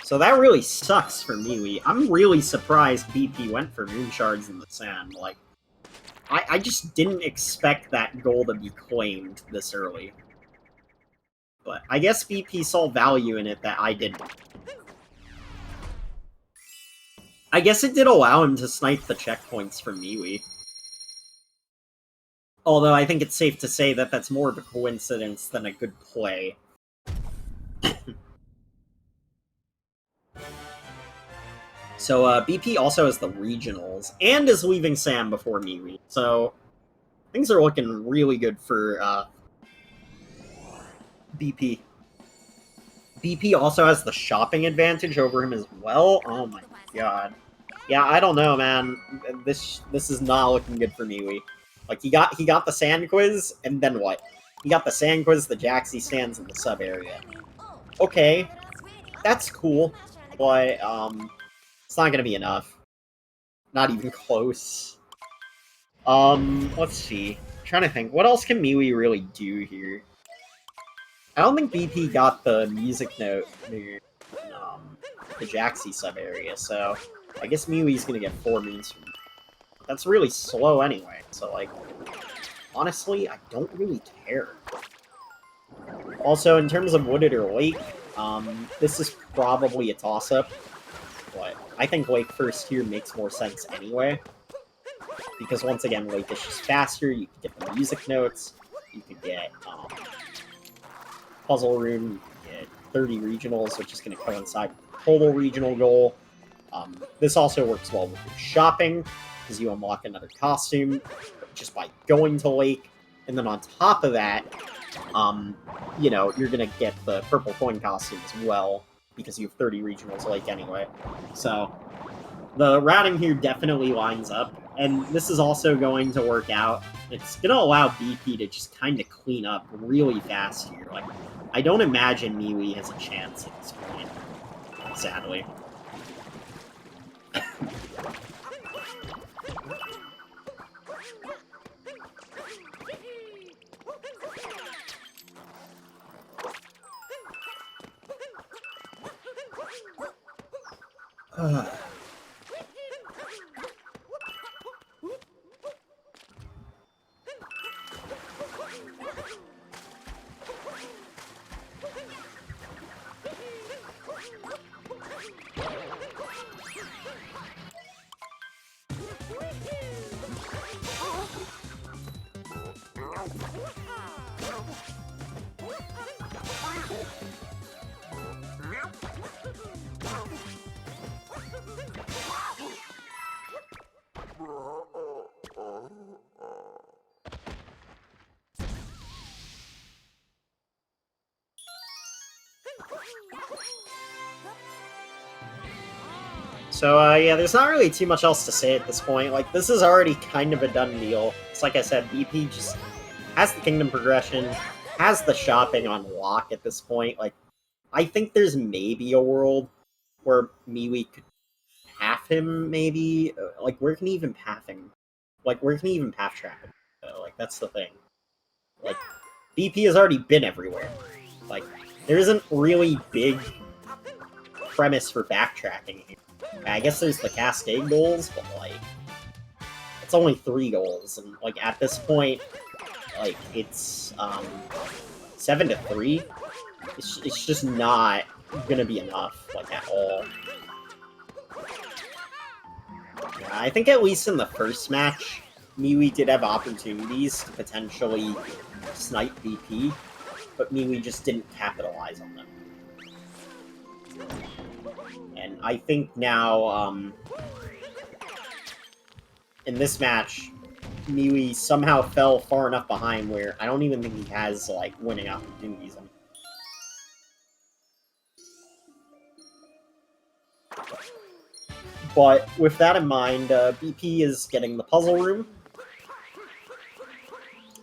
Speaker 1: So that really sucks for MiiWii. I'm really surprised BP went for moon shards in the sand. Like, I just didn't expect that goal to be claimed this early. But I guess BP saw value in it that I didn't. I guess it did allow him to snipe the checkpoints from MiiWii. Although I think it's safe to say that that's more of a coincidence than a good play. So, BP also has the regionals, and is leaving Sam before MiiWii, so things are looking really good for, BP. BP also has the shopping advantage over him as well. Oh my god. Yeah, I don't know, man. This is not looking good for MiiWii. Like, he got the sand quiz, and then what? He got the sand quiz, the Jaxi stands, and the sub area. Okay, that's cool, but it's not gonna be enough. Not even close. Let's see. I'm trying to think. What else can MiiWii really do here? I don't think BP got the music note near the Jaxi sub-area, so I guess MiiWii's gonna get 4 moons from me. That's really slow anyway, so, like, honestly, I don't really care. Also, in terms of Wooded or Lake, this is probably a toss-up, but I think Lake first here makes more sense anyway. Because, once again, Lake is just faster, you can get the music notes, you could get, Puzzle Room, you can get 30 regionals, which is going to coincide with the total regional goal. This also works well with your shopping, because you unlock another costume just by going to Lake. And then on top of that, you know, you're going to get the purple coin costume as well, because you have 30 regionals Lake anyway. So, the routing here definitely lines up, and this is also going to work out. It's going to allow BP to just kind of clean up really fast here. Like, I don't imagine MiiWii has a chance at this point, sadly. So, yeah, there's not really too much else to say at this point. Like, this is already kind of a done deal. It's like I said, BP just has the kingdom progression, has the shopping on lock at this point. Like, I think there's maybe a world where MiiWii could path him, maybe. Like, where can he even path him? Like, where can he even path trap him? Like, that's the thing. Like, BP has already been everywhere. Like, there isn't really big premise for backtracking here. I guess there's the Cascade goals, but, like, it's only 3 goals, and, like, at this point, like, it's, 7 to 3. It's just not gonna be enough, like, at all. Yeah, I think at least in the first match, MiiWii did have opportunities to potentially snipe BP, but MiiWii just didn't capitalize on them. And I think now, in this match, MiiWii somehow fell far enough behind where I don't even think he has, like, winning opportunities on. But with that in mind, BP is getting the puzzle room.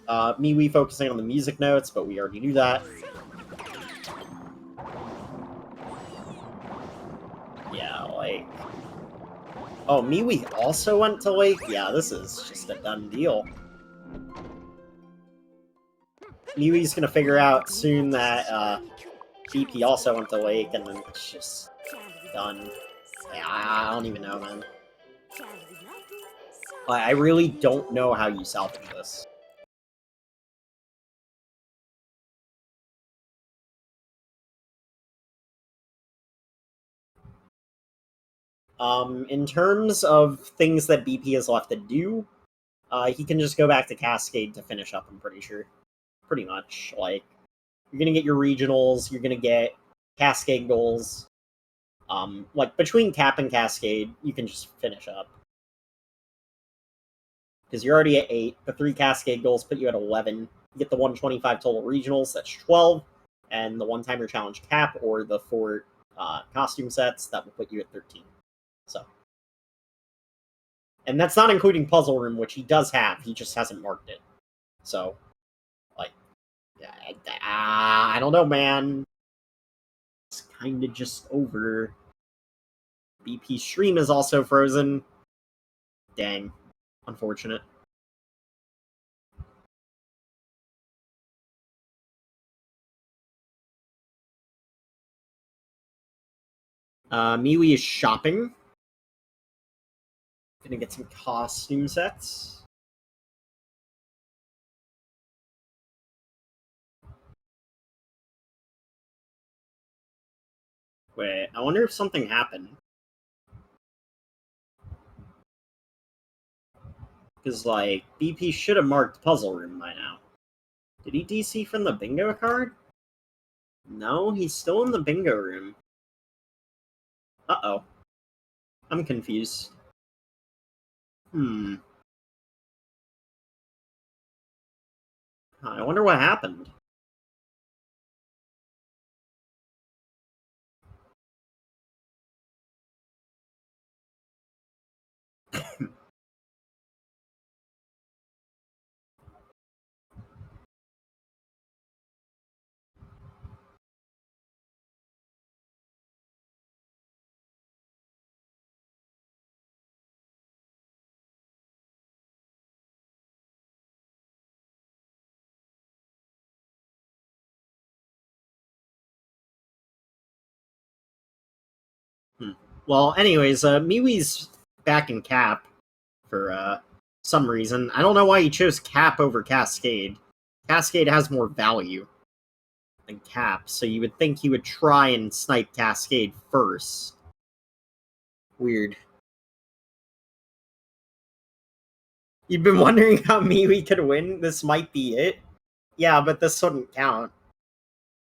Speaker 1: MiiWii focusing on the music notes, but we already knew that. Yeah, like... Oh, MiiWii also went to Lake? Yeah, this is just a done deal. MiiWii's gonna figure out soon that, BP also went to Lake, and then it's just done. Yeah, I don't even know, man. I really don't know how you salvage this. In terms of things that BP is left to do, he can just go back to Cascade to finish up, I'm pretty sure. Pretty much. Like, you're gonna get your regionals, you're gonna get Cascade goals. Like, between Cap and Cascade, you can just finish up. Because you're already at 8, the 3 Cascade goals put you at 11. You get the 125 total regionals, that's 12. And the one-timer challenge Cap, or the 4 costume sets, that will put you at 13. So. And that's not including Puzzle Room, which he does have, he just hasn't marked it. So, like, I don't know, man. It's kind of just over. BP stream is also frozen. Dang. Unfortunate. MiiWii is shopping. Gonna get some costume sets. Wait, I wonder if something happened. Because, like, BP should have marked Puzzle Room by now. Did he DC from the bingo card? No, he's still in the bingo room. Uh-oh. I'm confused. I wonder what happened. Well, anyways, MiiWii's back in Cap for some reason. I don't know why he chose Cap over Cascade. Cascade has more value than Cap, so you would think he would try and snipe Cascade first. Weird. You've been wondering how MiiWii could win? This might be it. Yeah, but this wouldn't count.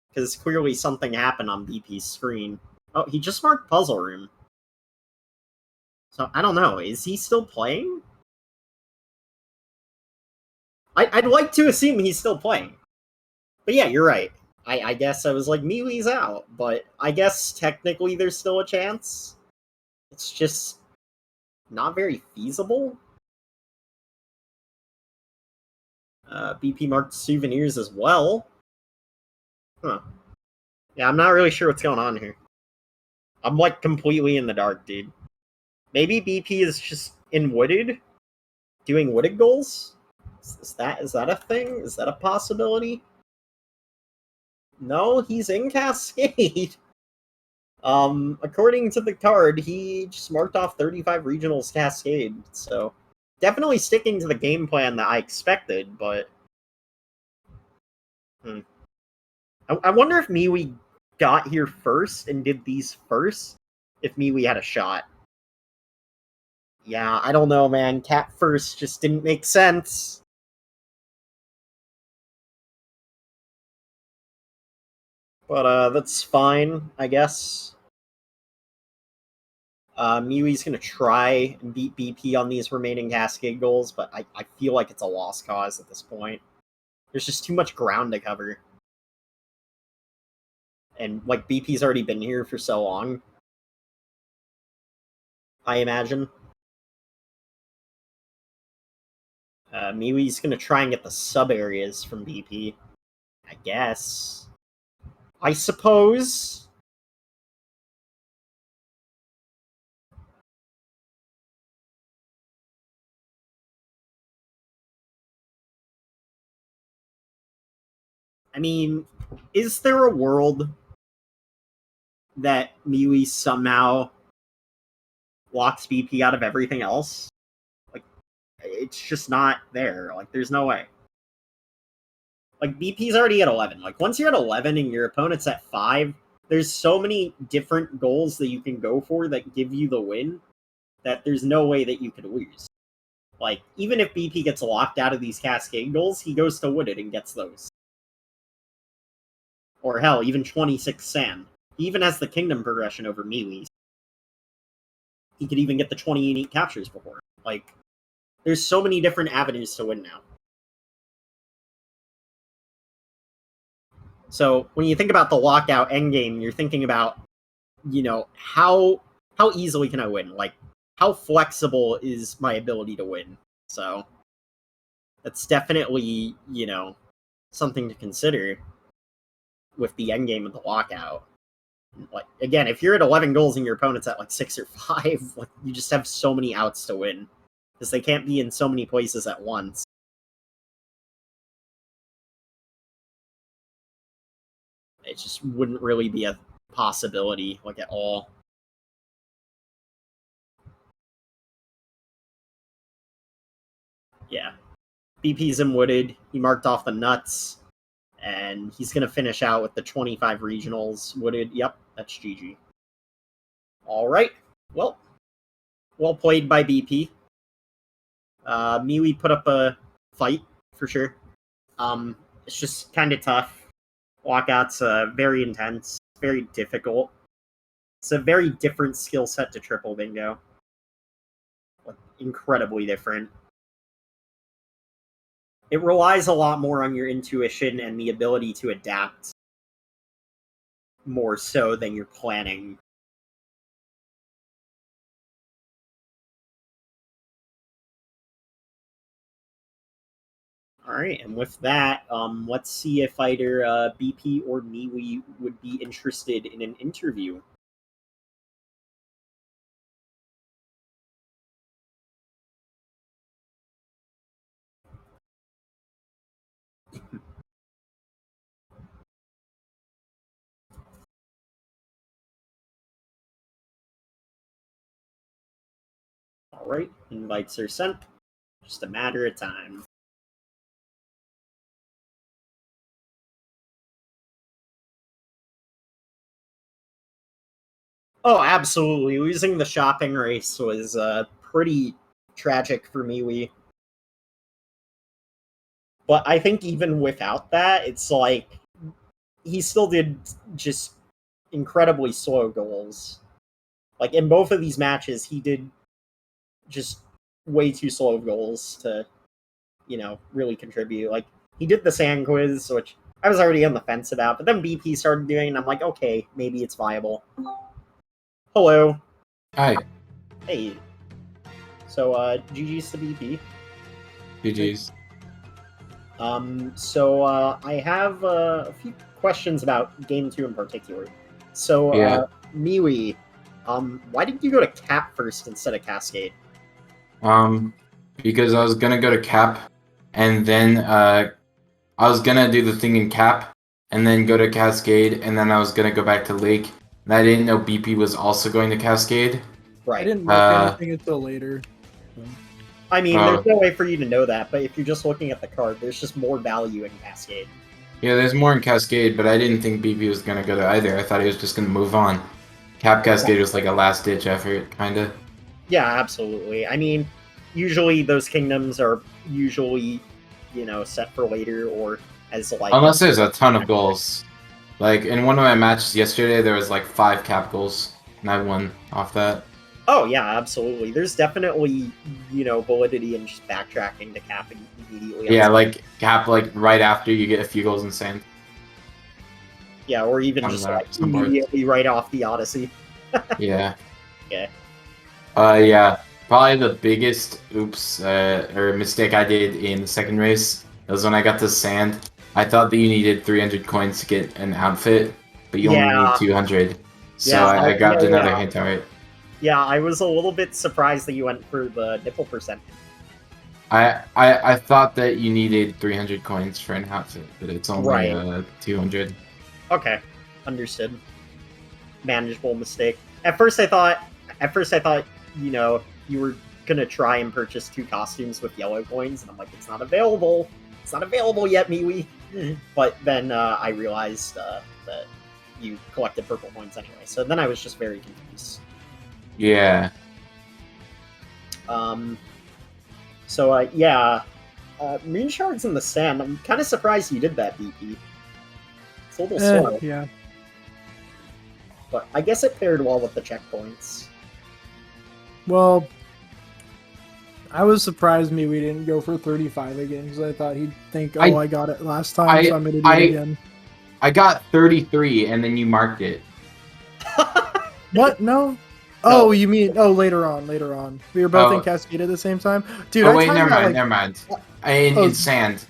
Speaker 1: Because clearly something happened on BP's screen. Oh, he just marked Puzzle Room. So, I don't know. Is he still playing? I'd like to assume he's still playing. But yeah, you're right. I guess I was like, MiiWii's out. But I guess technically there's still a chance. It's just not very feasible. BP marked souvenirs as well. Huh. Yeah, I'm not really sure what's going on here. I'm like completely in the dark, dude. Maybe BP is just in Wooded, doing Wooded goals? Is that a thing? Is that a possibility? No, he's in Cascade. According to the card, he just marked off 35 regionals Cascade, so definitely sticking to the game plan that I expected, but I wonder if MiiWii got here first and did these first, if MiiWii had a shot. Yeah, I don't know, man. Cat first just didn't make sense. But that's fine, I guess. MiiWii's gonna try and beat BP on these remaining Cascade goals, but I feel like it's a lost cause at this point. There's just too much ground to cover. And, like, BP's already been here for so long, I imagine. MiiWii's gonna try and get the sub-areas from BP. I guess. I suppose. I mean, is there a world that MiiWii somehow locks BP out of everything else? Like, it's just not there. Like, there's no way. Like, BP's already at 11. Like, once you're at 11 and your opponent's at 5, there's so many different goals that you can go for that give you the win that there's no way that you could lose. Like, even if BP gets locked out of these Cascade goals, he goes to Wooded and gets those. Or hell, even 26 Sand. He even has the Kingdom progression over MiiWii. He could even get the 20 unique captures before. Like, there's so many different avenues to win now. So when you think about the lockout endgame, you're thinking about, you know, how easily can I win? Like, how flexible is my ability to win? So that's definitely, you know, something to consider with the endgame of the lockout. Like, again, if you're at 11 goals and your opponent's at like 6 or 5, like, you just have so many outs to win because they can't be in so many places at once. It just wouldn't really be a possibility, like, at all. Yeah. BP's in Wooded. He marked off the nuts. And he's going to finish out with the 25 regionals. Wooded. Yep, that's GG. All right. Well played by BP. MiiWii put up a fight, for sure. It's just kind of tough. Lockout's very intense, very difficult. It's a very different skill set to Triple Bingo. Like, incredibly different. It relies a lot more on your intuition and the ability to adapt more so than your planning. All right, and with that, let's see if either BP or MiiWii would be interested in an interview. Alright, invites are sent. Just a matter of time. Oh, absolutely. Losing the shopping race was pretty tragic for MiiWii. But I think even without that, it's like he still did just incredibly slow goals. Like in both of these matches, he did just way too slow goals to, really contribute. Like he did the sand quiz, which I was already on the fence about, but then BP started doing it, and I'm like, okay, maybe it's viable. Hello.
Speaker 2: Hi.
Speaker 1: Hey. So, GG's to BP.
Speaker 2: GG's.
Speaker 1: I have a few questions about Game 2 in particular. So,
Speaker 2: Yeah.
Speaker 1: MiiWii, why did you go to Cap first instead of Cascade?
Speaker 2: Because I was gonna go to Cap, and then I was gonna do the thing in Cap, and then go to Cascade, and then I was gonna go back to Lake. And I didn't know BP was also going to Cascade.
Speaker 3: I didn't mark anything until later.
Speaker 1: I mean, there's no way for you to know that, but if you're just looking at the card, there's just more value in Cascade.
Speaker 2: Yeah, there's more in Cascade, but I didn't think BP was gonna go to either. I thought he was just gonna move on. Cap Cascade was like a last-ditch effort, kinda.
Speaker 1: Yeah, absolutely. I mean, usually those kingdoms are usually, set for later or as like...
Speaker 2: Unless there's a ton of goals. Like, in one of my matches yesterday, there was like 5 Cap goals, and I won off that.
Speaker 1: Oh, yeah, absolutely. There's definitely, validity in just backtracking to Cap immediately.
Speaker 2: Yeah, like, Cap, like, right after you get a few goals in sand.
Speaker 1: Yeah, or even just, like, immediately right off the Odyssey.
Speaker 2: Yeah.
Speaker 1: Okay.
Speaker 2: Yeah. Probably the biggest or mistake I did in the second race was when I got to sand. I thought that you needed 300 coins to get an outfit, but you only need 200. So yeah, I grabbed another hint, alright.
Speaker 1: Yeah, I was a little bit surprised that you went for the nipple percent.
Speaker 2: I thought that you needed 300 coins for an outfit, but it's only 200.
Speaker 1: Okay, understood. Manageable mistake. At first I thought, you were gonna try and purchase 2 costumes with yellow coins, and I'm like, it's not available. It's not available yet, MiiWii. But then I realized that you collected purple coins anyway, so then I was just very confused.
Speaker 2: Yeah.
Speaker 1: Moon Shards in the sand. I'm kind of surprised you did that, BP. It's a little slow.
Speaker 3: Yeah.
Speaker 1: But I guess it paired well with the checkpoints.
Speaker 3: Well, I was surprised we didn't go for 35 again, because I thought he'd think, oh, I got it last time, so I'm going to do it again.
Speaker 2: I got 33, and then you marked it.
Speaker 3: What? No? Oh, you mean later on. We were both in Cascade at the same time, dude.
Speaker 2: Oh wait, never mind. In sand.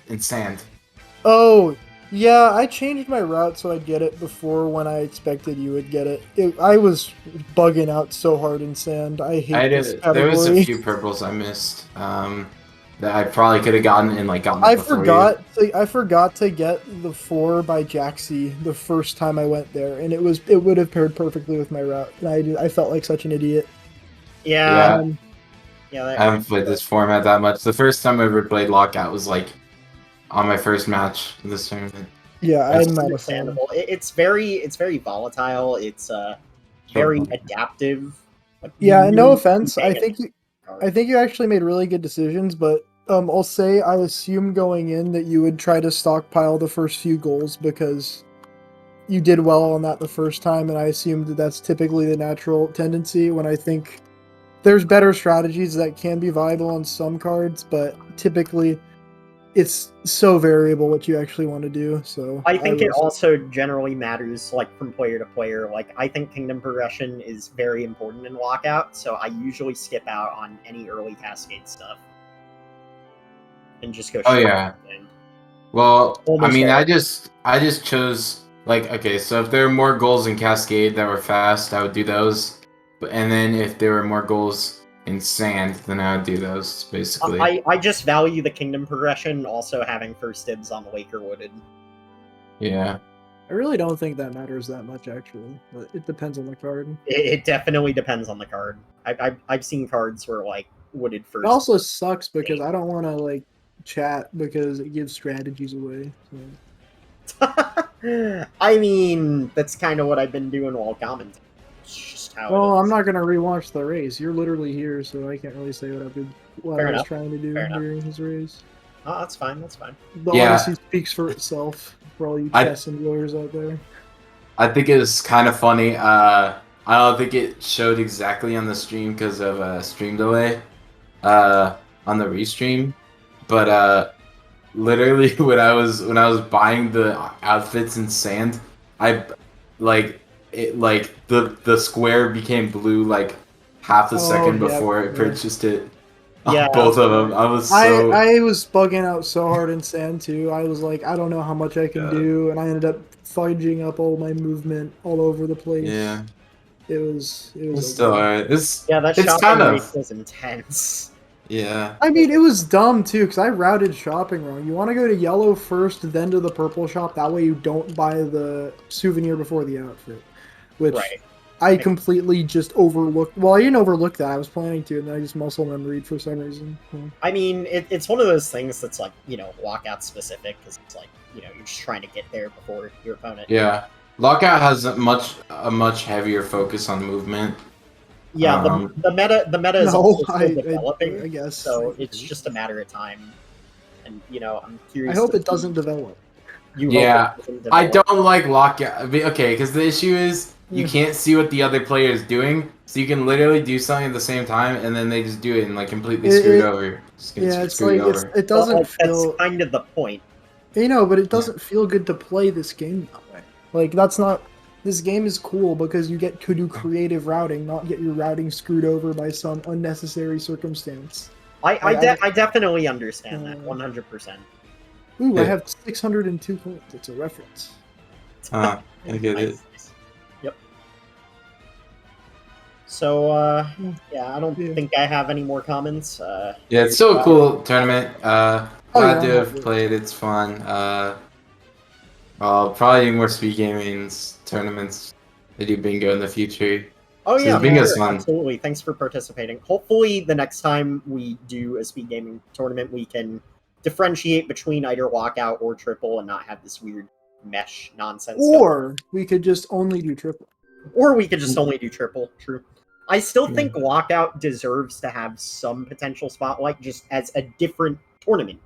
Speaker 3: Oh, yeah. I changed my route so I'd get it before when I expected you would get it. I was bugging out so hard in sand. I hate this category.
Speaker 2: There was a few purples I missed. That I probably could have gotten and gotten.
Speaker 3: I forgot to get the 4 by Jaxie the first time I went there, and it would have paired perfectly with my route. And I felt like such an idiot.
Speaker 1: Yeah.
Speaker 2: I haven't played this format that much. The first time I ever played Lockout was on my first match of this tournament.
Speaker 3: Yeah, I'm not
Speaker 1: understandable. It's very volatile. It's very adaptive.
Speaker 3: Yeah, no offense. I think you actually made really good decisions, but I'll say I assumed going in that you would try to stockpile the first few goals because you did well on that the first time, and I assumed that that's typically the natural tendency when I think there's better strategies that can be viable on some cards, but typically it's so variable what you actually want to do. So
Speaker 1: I think it also generally matters from player to player. I think kingdom progression is very important in Lockout, so I usually skip out on any early Cascade stuff and just go straight.
Speaker 2: Oh yeah. Well, I mean, I just chose okay, so if there were more goals in Cascade that were fast, I would do those. And then if there were more goals in sand, then I would do those, basically.
Speaker 1: I just value the kingdom progression, also having first dibs on the Laker Wooded.
Speaker 2: Yeah.
Speaker 3: I really don't think that matters that much, actually. But it depends on the card.
Speaker 1: It definitely depends on the card. I've seen cards where, wooded
Speaker 3: It
Speaker 1: first.
Speaker 3: also sucks because I don't want to like chat because it gives strategies away. So.
Speaker 1: I mean, that's kind of what I've been doing while commenting. It's just how
Speaker 3: Well,
Speaker 1: it
Speaker 3: I'm
Speaker 1: is.
Speaker 3: not gonna rewatch the race. You're literally here, so I can't really say what
Speaker 1: Fair
Speaker 3: I was
Speaker 1: enough.
Speaker 3: trying to do
Speaker 1: Fair enough.
Speaker 3: during his race.
Speaker 1: Oh, that's fine. That's fine.
Speaker 3: The
Speaker 2: Yeah.
Speaker 3: Odyssey speaks for itself for all you chess enjoyers out there.
Speaker 2: I think it was kind of funny. I don't think it showed exactly on the stream because of stream delay on the restream, but literally when I was buying the outfits in sand, I like the square became blue like half a second
Speaker 3: yeah,
Speaker 2: before I
Speaker 3: yeah.
Speaker 2: purchased it.
Speaker 1: Yeah.
Speaker 2: Both of them. I was so
Speaker 3: I was bugging out so hard in sand too. I was like, I don't know how much I can do, and I ended up fudging up all my movement all over the place.
Speaker 2: yeah.
Speaker 3: It was
Speaker 2: It's still
Speaker 3: okay.
Speaker 2: alright. It's
Speaker 1: that
Speaker 2: it's
Speaker 1: shopping
Speaker 2: kind
Speaker 1: race
Speaker 2: of
Speaker 1: was intense.
Speaker 2: yeah.
Speaker 3: I mean, it was dumb too because I routed shopping wrong. You want to go to yellow first, then to the purple shop. That way, you don't buy the souvenir before the outfit, which
Speaker 1: Right.
Speaker 3: I completely just overlooked. Well, I didn't overlook that. I was planning to, and then I just muscle memoried for some reason.
Speaker 1: I mean, it's one of those things that's like, lockout specific because it's like, you're just trying to get there before your opponent.
Speaker 2: Yeah. Lockout has a much heavier focus on movement.
Speaker 1: Yeah, the meta is
Speaker 3: No,
Speaker 1: also still developing,
Speaker 3: I guess.
Speaker 1: so it's just a matter of time. And I'm curious.
Speaker 3: I hope
Speaker 1: to
Speaker 3: it doesn't develop.
Speaker 1: You
Speaker 2: Yeah,
Speaker 1: hope it doesn't
Speaker 2: I
Speaker 1: develop.
Speaker 2: don't like lockout. Okay, because the issue is you
Speaker 3: Yeah.
Speaker 2: can't see what the other player is doing, so you can literally do something at the same time, and then they just do it and like completely screwed over. Just get
Speaker 3: Yeah, it's
Speaker 2: screwed
Speaker 3: like
Speaker 2: over.
Speaker 3: it doesn't
Speaker 1: Well,
Speaker 3: feel.
Speaker 1: That's kind of the point.
Speaker 3: But it doesn't feel good to play this game that way. Like that's not. This game is cool because you get to do creative routing, not get your routing screwed over by some unnecessary circumstance.
Speaker 1: I definitely understand that 100%.
Speaker 3: Ooh, I have 602 points. It's a reference.
Speaker 2: I get it.
Speaker 1: Nice. Yep. So yeah, I don't think I have any more comments.
Speaker 2: Yeah, it's still a cool tournament. Glad to have
Speaker 3: yeah.
Speaker 2: played. It's fun. I'll probably do more speed gamings tournaments. They do bingo in the future.
Speaker 1: Oh
Speaker 2: So
Speaker 1: yeah,
Speaker 2: bingo's
Speaker 1: sure,
Speaker 2: fun.
Speaker 1: absolutely. Thanks for participating. Hopefully, the next time we do a speed gaming tournament, we can differentiate between either lockout or triple and not have this weird mesh nonsense.
Speaker 3: Or we could just only do triple.
Speaker 1: Or we could just only do triple. True. I still think lockout deserves to have some potential spotlight, just as a different tournament.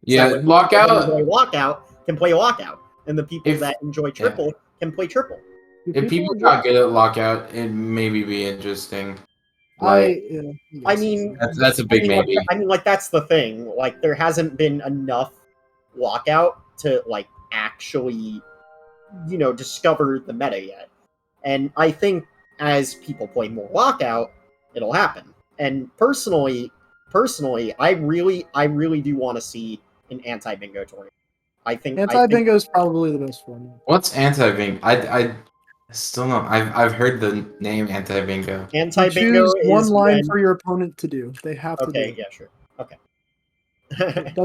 Speaker 2: Yeah,
Speaker 1: so
Speaker 2: lockout.
Speaker 1: People who enjoy lockout can play lockout, and the people
Speaker 2: If-
Speaker 1: that enjoy triple can play triple.
Speaker 2: If people got good at lockout, it maybe be interesting. Like,
Speaker 1: I mean,
Speaker 2: that's a big maybe.
Speaker 1: Like that's the thing. Like, there hasn't been enough lockout to like actually, discover the meta yet. And I think as people play more lockout, it'll happen. And personally, I really do want to see an anti-bingo tournament. I think
Speaker 3: Anti-bingo is probably the best one.
Speaker 2: What's anti-bingo? I still don't. I've heard the name anti-bingo.
Speaker 1: Anti-bingo
Speaker 3: choose one
Speaker 1: is
Speaker 3: line
Speaker 1: when...
Speaker 3: for your opponent to do. They have to do
Speaker 1: Okay,
Speaker 3: it.
Speaker 1: yeah, sure. Okay.
Speaker 3: It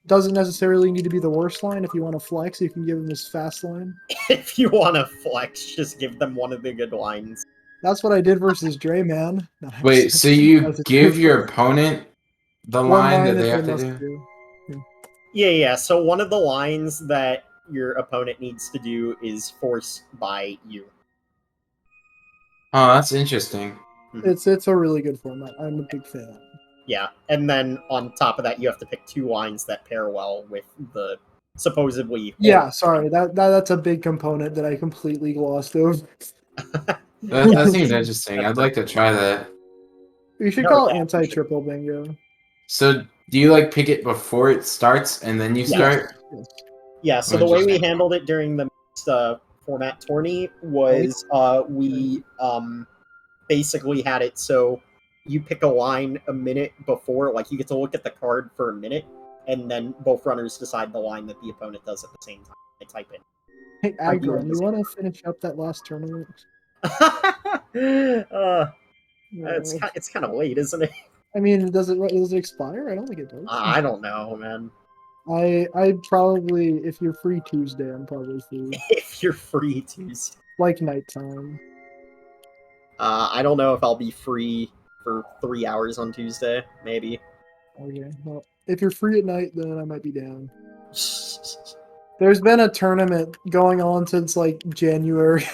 Speaker 3: doesn't necessarily need to be the worst line. If you want to flex, you can give them this fast line.
Speaker 1: If you want to flex, just give them one of the good lines.
Speaker 3: That's what I did versus Dre, man. No,
Speaker 2: Wait, so you give your opponent the line that they have to do?
Speaker 1: Yeah. So one of the lines that your opponent needs to do is forced by you.
Speaker 2: Oh, that's interesting.
Speaker 3: It's a really good format. I'm a big fan.
Speaker 1: Yeah, and then on top of that, you have to pick two lines that pair well with the supposedly...
Speaker 3: Yeah, sorry. That's a big component that I completely glossed over.
Speaker 2: That seems interesting. I'd like to try that.
Speaker 3: We should call it anti-triple bingo.
Speaker 2: So, do you like pick it before it starts and then you start?
Speaker 1: Yeah. So the way we handled it during the format tourney was we basically had it so you pick a line a minute before, like you get to look at the card for a minute, and then both runners decide the line that the opponent does at the same time. They type in.
Speaker 3: Hey, Agron, you want to finish up that last tournament?
Speaker 1: It's kind of late, isn't it?
Speaker 3: I mean, does it expire? I don't think it does.
Speaker 1: I don't know, man.
Speaker 3: I'd probably, if you're free Tuesday, I'm probably free.
Speaker 1: If you're free Tuesday.
Speaker 3: Like nighttime.
Speaker 1: I don't know if I'll be free for 3 hours on Tuesday, maybe.
Speaker 3: Okay, well, if you're free at night, then I might be down. There's been a tournament going on since like January.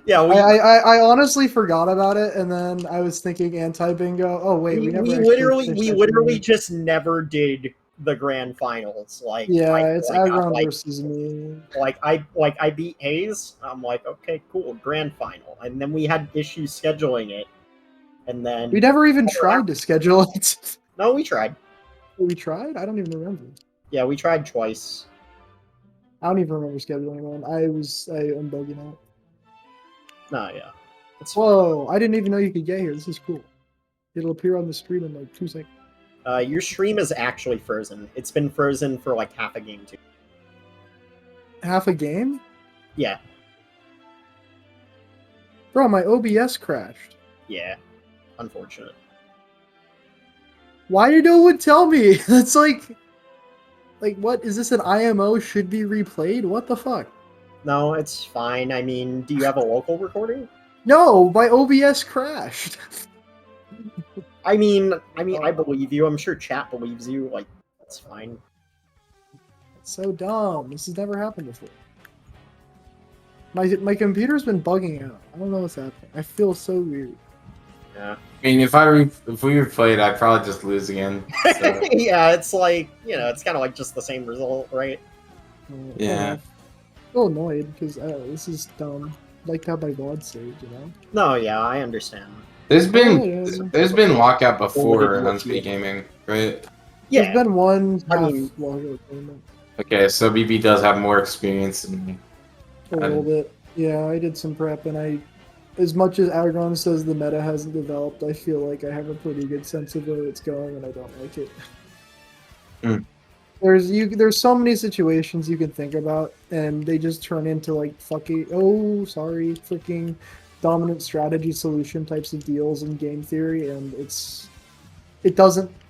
Speaker 1: Yeah,
Speaker 3: I honestly forgot about it, and then I was thinking anti-bingo. Oh wait, we never
Speaker 1: we
Speaker 3: finished that
Speaker 1: literally
Speaker 3: tournament.
Speaker 1: just never did the grand finals. Like
Speaker 3: Yeah,
Speaker 1: I
Speaker 3: it's
Speaker 1: like,
Speaker 3: Agron
Speaker 1: like
Speaker 3: versus me.
Speaker 1: I beat Hayes. I'm like, okay, cool, grand final, and then we had issues scheduling it, and then
Speaker 3: We never even tried to schedule it.
Speaker 1: No, we tried.
Speaker 3: We tried? I don't even remember.
Speaker 1: Yeah, we tried twice.
Speaker 3: I don't even remember scheduling one. I'm bugging out.
Speaker 1: No, yeah. It's
Speaker 3: Whoa, I didn't even know you could get here. This is cool. It'll appear on the screen in like 2 seconds.
Speaker 1: your stream is actually frozen. It's been frozen for like half a game too.
Speaker 3: Half a game?
Speaker 1: Yeah,
Speaker 3: Bro, my OBS crashed.
Speaker 1: yeah. Unfortunate.
Speaker 3: Why did no one tell me? That's like what is this? An IMO should be replayed? What the fuck?
Speaker 1: No, it's fine. I mean, do you have a local recording?
Speaker 3: No, my OBS crashed.
Speaker 1: I mean, I believe you. I'm sure chat believes you. Like, that's fine.
Speaker 3: It's so dumb. This has never happened before. My computer's been bugging out. I don't know what's happening. I feel so weird.
Speaker 1: Yeah.
Speaker 2: I mean, if we replayed, I'd probably just lose again. So.
Speaker 1: Yeah, it's like, it's kind of like just the same result, right?
Speaker 2: Yeah.
Speaker 3: I'm still annoyed because this is dumb. I like to have my VOD saved, you know?
Speaker 1: No, yeah, I understand.
Speaker 2: There's been lockout
Speaker 1: Well,
Speaker 2: before
Speaker 1: we
Speaker 2: on
Speaker 1: did-
Speaker 2: SpeedGaming, right?
Speaker 1: Yeah,
Speaker 3: There's been one
Speaker 1: I
Speaker 3: half
Speaker 1: mean-
Speaker 3: longer tournament.
Speaker 2: Okay, so BB does have more experience than me.
Speaker 3: A little bit. Yeah, I did some prep, and as much as Agron says the meta hasn't developed, I feel like I have a pretty good sense of where it's going, and I don't like it.
Speaker 2: Hmm.
Speaker 3: There's so many situations you can think about, and they just turn into like freaking dominant strategy solution types of deals in game theory, and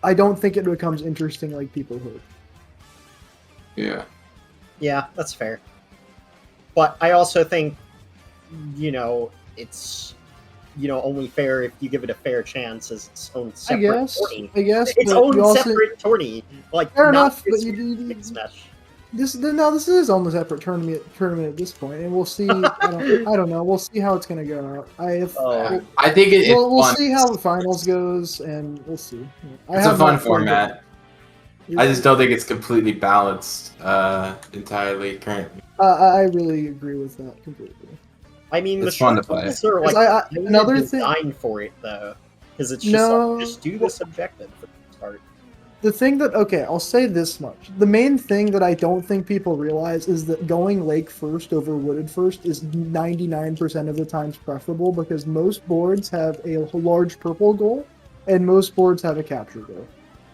Speaker 3: I don't think it becomes interesting like people hope.
Speaker 2: Yeah.
Speaker 1: Yeah, that's fair. But I also think, it's, only fair if you give it a fair chance as its own separate tourney.
Speaker 3: I guess.
Speaker 1: Its
Speaker 3: but
Speaker 1: own
Speaker 3: you also,
Speaker 1: separate tourney. Like,
Speaker 3: fair
Speaker 1: not
Speaker 3: enough, but
Speaker 1: this
Speaker 3: you
Speaker 1: mix mesh.
Speaker 3: this is on the separate tournament at this point, and we'll see. I don't know. We'll see how it's gonna go out.
Speaker 2: I think
Speaker 3: We'll
Speaker 2: fun.
Speaker 3: see how the finals goes, and we'll see.
Speaker 2: It's a fun format. I just don't think it's completely balanced entirely currently.
Speaker 3: I really agree with that completely.
Speaker 1: I mean,
Speaker 2: It's
Speaker 1: the
Speaker 2: fun to
Speaker 1: short
Speaker 2: play.
Speaker 1: rules are like
Speaker 3: another thing.
Speaker 1: designed for it though, because it's just
Speaker 3: No.
Speaker 1: just do this objective for the start.
Speaker 3: The thing that I'll say this much: the main thing that I don't think people realize is that going lake first over wooded first is 99% of the times preferable because most boards have a large purple goal, and most boards have a capture goal.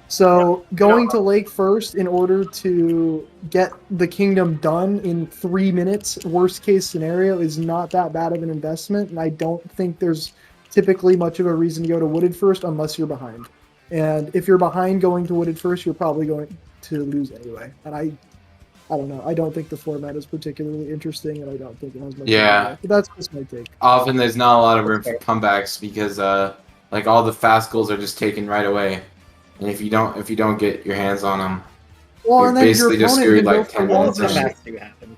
Speaker 3: So going to lake first in order to get the kingdom done in 3 minutes, worst case scenario, is not that bad of an investment, and I don't think there's typically much of a reason to go to wooded first unless you're behind. And if you're behind going to wooded first, you're probably going to lose anyway. And I don't know. I don't think the format is particularly interesting, and I don't think it has much.
Speaker 2: Yeah.
Speaker 3: But that's just my take.
Speaker 2: Often there's not a lot of room for comebacks because like all the fast goals are just taken right away, and if you don't get your hands on them,
Speaker 3: Well,
Speaker 2: you're
Speaker 3: and then your
Speaker 2: basically just
Speaker 3: opponent
Speaker 2: screwed
Speaker 3: can go
Speaker 2: like
Speaker 3: for
Speaker 2: 10
Speaker 3: one
Speaker 2: minutes in.
Speaker 3: time.
Speaker 1: Comebacks do happen.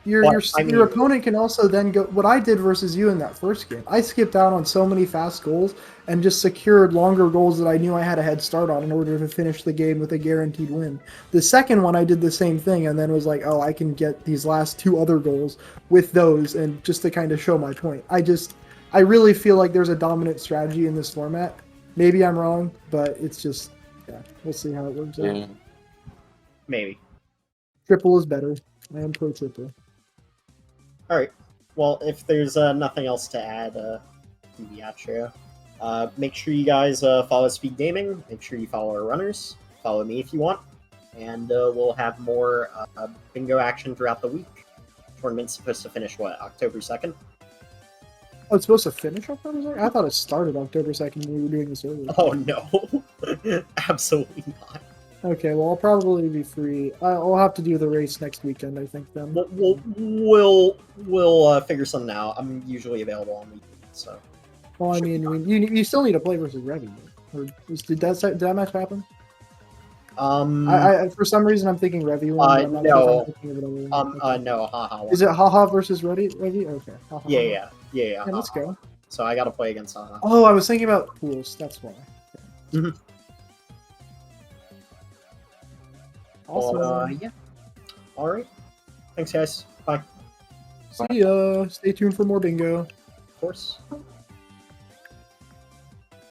Speaker 1: But,
Speaker 3: Your opponent can also then go. What I did versus you in that first game, I skipped out on so many fast goals and just secured longer goals that I knew I had a head start on in order to finish the game with a guaranteed win. The second one, I did the same thing and then was like, oh, I can get these last 2 other goals with those, and just to kind of show my point. I really feel like there's a dominant strategy in this format. Maybe I'm wrong, but it's just, we'll see how it works out.
Speaker 2: Yeah.
Speaker 1: Maybe.
Speaker 3: Triple is better. I am pro triple.
Speaker 1: All right. Well, if there's nothing else to add to the outro, make sure you guys follow SpeedGaming. Make sure you follow our runners. Follow me if you want, and we'll have more bingo action throughout the week. Tournament's supposed to finish October 2nd.
Speaker 3: Oh, it's supposed to finish October 2nd? I thought it started October 2nd when we were doing this earlier.
Speaker 1: Oh no, absolutely not.
Speaker 3: Okay, well, I'll probably be free. I'll have to do the race next weekend, I think, then.
Speaker 1: We'll figure something out. I'm usually available on weekends, so.
Speaker 3: Well, I mean, you still need to play versus Revy. Or did that match happen? I for some reason I'm thinking Revy won. But I'm not sure if I'm thinking of it other than
Speaker 1: no, haha.
Speaker 3: Is it Haha versus Revy? Okay. Ha-ha.
Speaker 1: Yeah.
Speaker 3: Yeah, let's go.
Speaker 1: So I gotta play against haha.
Speaker 3: Oh, I was thinking about pools. That's why.
Speaker 1: Mhm.
Speaker 3: Awesome.
Speaker 1: Well, yeah. All right. Thanks, guys. Bye.
Speaker 3: See ya. Stay tuned for more bingo.
Speaker 1: Of course.